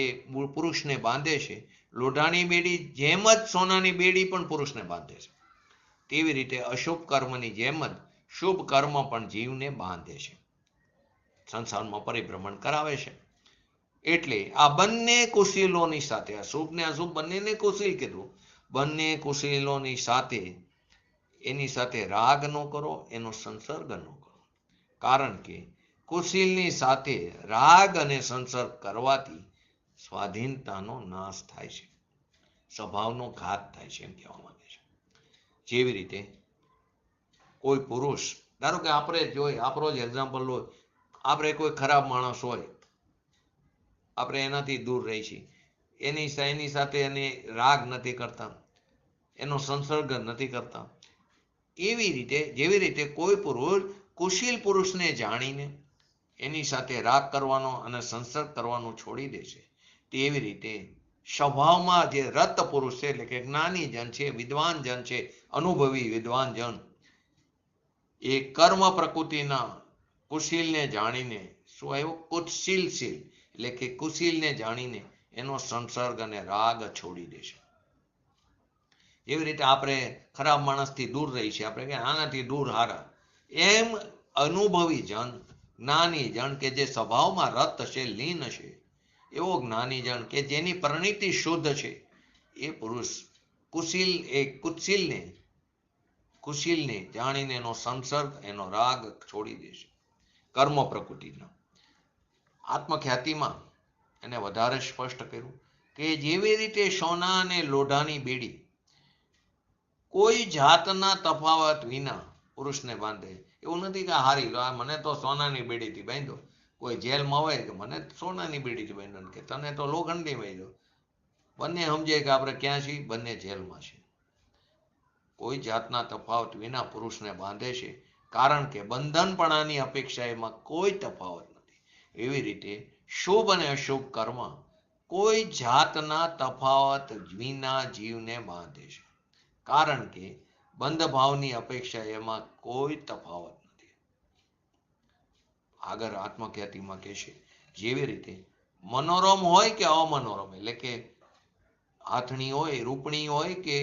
પુરુષને બાંધે છે, લોઢાની બેડી જેમ જ સોનાની બેડી પણ પુરુષને બાંધે છે, તેવી રીતે અશુભ કર્મની જેમ જ શુભ કર્મ પણ જીવને બાંધે છે, સંસારમાં પરિભ્રમણ કરાવે છે. એટલે આ બંને કુશીલોની સાથે, અશુભ ને અશુભ બંનેને કુશીલ કીધું, બંને કુશીલોની સાથે એની સાથે રાગ ન કરો, એનો સંસર્ગ ન કરો. કારણ કે કુશીલની સાથે રાગ અને સંસર્ગ કરવાથી સ્વાધીનતાનો નાશ થાય છે, સ્વભાવનો ઘાત થાય છે, એમ કહેવા માંગે છે. જેવી રીતે કોઈ પુરુષ, ધારો કે આપણે જોઈએ, આપણો જ એક્ઝામ્પલ લો, આપણે કોઈ ખરાબ માણસ હોય, આપણે એનાથી દૂર રહી છીએ, એની સાથે એને રાગ નથી કરતા, એનો સંસર્ગ નથી કરતા. એવી રીતે જેવી રીતે કોઈ પુરુષ કુશીલ પુરુષને જાણીને એની સાથે રાગ કરવાનો અને સંસર્ગ કરવાનું છોડી દે છે, તેવી રીતે સ્વભાવમાં જે રત પુરુષ છે, એટલે કે જ્ઞાની જન છે, વિદ્વાન જન છે, અનુભવી વિદ્વાન જન, એ કર્મ પ્રકૃતિના કુશીલને જાણીને શું આવ્યું, કુત્સિલશીલ એટલે કે કુશીલને જાણીને એનો સંસર્ગ અને રાગ છોડી દે છે. એવી રીતે આપણે ખરાબ માણસથી દૂર રહી છે, આપણે કે આનાથી દૂર હારા, એમ અનુભવી જન, જ્ઞાની જન કે જે સ્વભાવમાં રત છે, લીન છે, એવો જ્ઞાની જન કે જેની પરિણીતિ શુદ્ધ છે, એ પુરુષ કુશીલને જાણીને એનો સંસર્ગ, એનો રાગ છોડી દે છે. કર્મ પ્રકૃતિના આત્મખ્યાતિમાં એને વધારે સ્પષ્ટ કર્યું કે જેવી રીતે સોના અને લોઢાની બેડી કોઈ જાતના તફાવત વિના પુરુષને બાંધે. એવું નથી કે હારી મને તો સોનાની બેડીથી બાંધ્યો, કોઈ જેલમાં હોય કે મને સોનાની બેડીથી બાંધ્યો, કે તને તો લોખંડની બાંધ્યો, બંને સમજે કે આપણે ક્યાં છીએ, બંને જેલમાં છે. કોઈ જાતના તફાવત વિના પુરુષને બાંધે છે, કારણ કે બંધનપણાની અપેક્ષા એમાં કોઈ તફાવત નથી. એવી રીતે શુભ અને અશુભ કર્મ કોઈ જાતના તફાવત વિના જીવને બાંધે છે, કારણ કે બંધભાવની અપેક્ષા એમાં કોઈ તફાવત નથી. આગળ આત્મખ્યાતિમાં કહે છે, જેવી રીતે મનોરમ હોય કે અમનોરમ, એટલે કે હાથણી હોય, રૂપણી હોય કે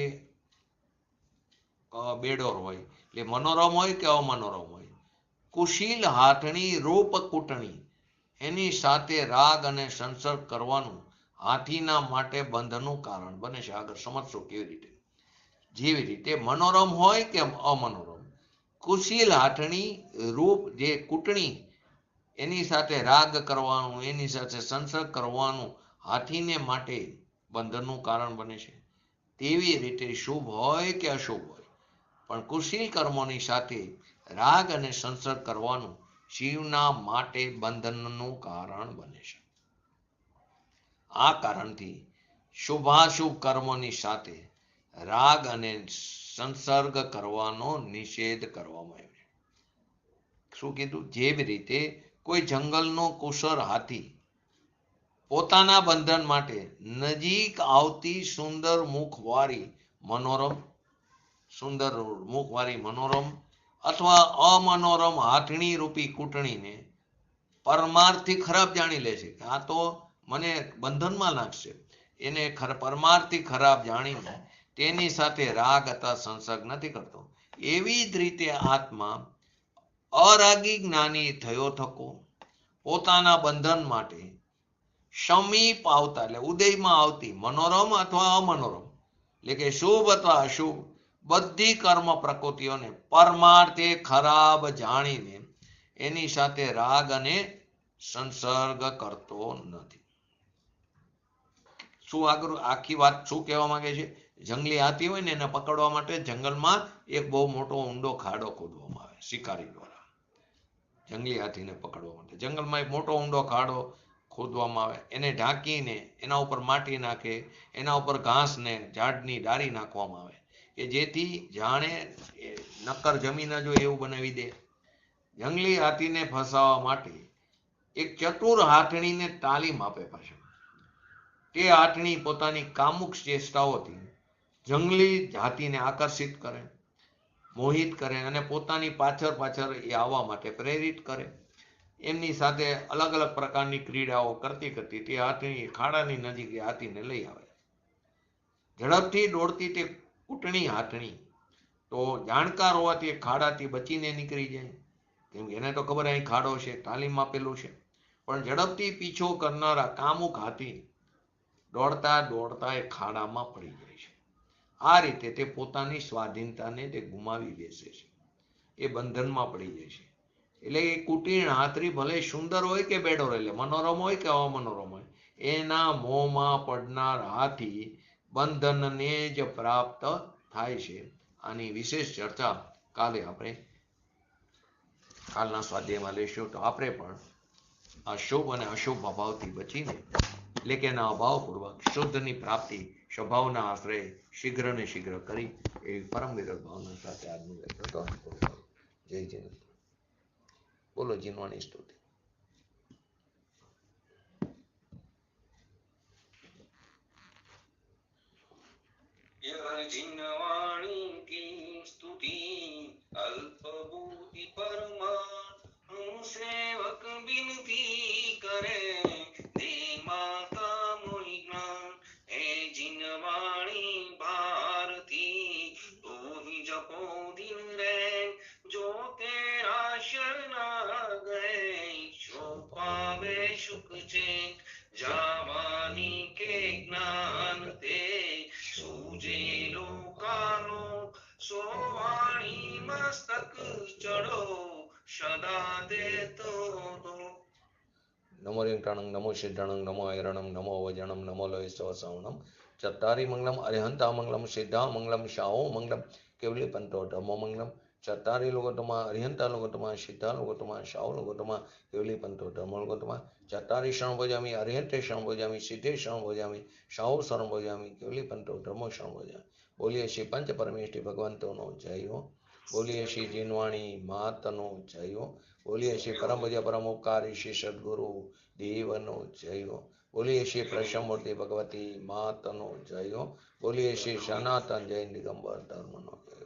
બેડોર હોય, એટલે મનોરમ હોય કે અમનોરમ હોય, કુશીલ હાથણી રૂપ કૂટણી એની સાથે રાગ અને સંસર્ગ કરવાનું હાથીના માટે બંધનું કારણ બને છે. આગળ સમજશો કેવી રીતે. જેવી રીતે મનોરમ હોય કે અમનોરમ, કુશીલ હાથણી રૂપ જે કૂટણી એની સાથે રાગ કરવાનું, એની સાથે સંસર્ગ કરવાનું હાથીને માટે બંધનનું કારણ બને છે. તેવી રીતે શુભ હોય કે અશુભ હોય, પણ કુશીલ કર્મોની સાથે રાગ અને સંસર્ગ કરવાનું શિવના માટે બંધનનું કારણ બને છે. આ કારણથી શુભાશુભ કર્મોની સાથે રાગ અને સંસર્ગ કરવાનો નિષેધ કરવામાં આવ્યો છે. શું કીધું? જેવી રીતે કોઈ જંગલનો કુશળ હાથી પોતાના બંધન માટે નજીક આવતી સુંદર મુખવાળી મનોરમ અથવા અમનોરમ હાથણી રૂપી કૂટણીને પરમાર્થથી ખરાબ જાણી લે છે. આ તો મને બંધનમાં નાખશે. એને પરમાર્થથી ખરાબ જાણીને તેની સાથે રાગ અથવા સંસર્ગ નથી કરતો. એવી જ રીતે આત્મા અરાગી જ્ઞાની થયો થકો પોતાના બંધન માટે સમીપ આવતા એટલે ઉદયમાં આવતી મનોરમ અથવા અમનોરમ એટલે કે શુભ અથવા અશુભ બધી કર્મ પ્રકૃતિઓને પરમાર્થે ખરાબ જાણીને એની સાથે રાગ અને સંસર્ગ કરતો નથી. શું આગળ આખી વાત શું કહેવા માંગે છે? જંગલી હાથી હોય ને એને પકડવા માટે જંગલમાં એક બહુ મોટો ઊંડો ખાડો ખોદવામાં આવે શિકારી દ્વારા. જંગલી હાથીને પકડવા માટે જંગલમાં એક મોટો ઊંડો ખાડો ખોદવામાં આવે, એને ઢાંકીને એના ઉપર માટી નાખે, એના ઉપર ઘાસને ઝાડની ડાળી નાખવામાં આવે કે જેથી જાણે નક્કર જમીન જ હોય એવું બનાવી દે. જંગલી હાથીને ફસાવવા માટે એક ચતુર હાથણીને તાલીમ આપે પાછળ. તે હાથણી પોતાની કામુક ચેષ્ટાઓથી જંગલી હાથીને આકર્ષિત કરે, મોહિત કરે અને પોતાની પાછળ એ આવવા માટે પ્રેરિત કરે. એમની સાથે અલગ અલગ પ્રકારની ક્રીડાઓ કરતી તે હાથણી ખાડાની નજીક એ હાથીને લઈ આવે. ઝડપથી દોડતી તે કૂટણી હાથણી તો જાણકાર હોવાથી એ ખાડાથી બચીને નીકળી જાય, કેમ કે એને તો ખબર અહીં ખાડો છે, તાલીમ આપેલું છે. પણ ઝડપથી પીછો કરનારા કામુક હાથી દોડતા એ ખાડામાં પડી જાય છે. આ રીતે તે પોતાની સ્વાધીનતાને તે ગુમાવી બેસે છે, એ બંધનમાં પડી જાય છે. એટલે એ કુટીણ હાથરી ભલે સુંદર હોય કે બેડો એટલે મનોરમ હોય કે અમનોરમ હોય, એના મોંમાં પડનાર હાથી બંધનને જ પ્રાપ્ત થાય છે. આની વિશેષ ચર્ચા કાલે આપણે કાલના સ્વાધ્યાયમાં લઈશું. તો આપણે પણ આ શુભ અને અશુભ અભાવથી બચીને એટલે કે એના અભાવપૂર્વક શુદ્ધની પ્રાપ્તિ સ્વભાવના આશ્રય શીઘ્ર ને શીઘ્ર કરી એવી પરમ વિરલ ભાવના સાથે આજનું લેક્ચર જય જીવન. બોલો જીનવાણી સ્તુતિ. જીનવાણી કી સ્તુતિ અલ્પબુદ્ધિ પરમા સેવક બિનતી કરે દે માતા મોહિ જ્ઞાન. હે જીનવાણી ભારતી તું જપો દિન રે જો તેરા શરણા ગયે છો પાવે સુખ છે. જાવાની કે જ્ઞાન તે સૂજે લોકાનો સોવાણી મસ્તક ચડો સદા દેતો દો. નમો રિંગટાણંગ નમો સિદ્ધાણંગ નમો હૈરણમ નમો વજણમ નમો લોય સવસવણમ ચત્તારી મંગલમ અરિહંતા મંગલમ સિદ્ધા મંગલમ શાઓ મંગલમ કેવલી પંતો ધમો મંગલમ ચત્તારી લોકોતમાં અરિહંતા લોકોતમાં સિદ્ધા લોકોતમાં શાઓ લોકોતમાં કેવલી પંતો ધમો લોકોતમાં ચત્તારી શરણ ભોજામી અરિહંતે શરણ ભોજામી સિદ્ધે શરણ ભોજામી શાઓ શરણ ભોજામી કેવલી પંતો ધમો શરણ ભોજામી. બોલીએ શ્રી પંચ પરમેષ્ઠી ભગવંતોનો જય હો. બોલીએ શ્રી જીનવાણી માતનો જય હો. બોલીએ શ્રી પરમ ભજ પરમ ઉપકારી શ્રી સદગુરુ દેવનો જય હો. બોલીએ શ્રી પ્રસમૂર્તિ ભગવતી માતનો જય હો. બોલીએ શ્રી સનાતન જૈન દિગંબર ધર્મનો જય હો.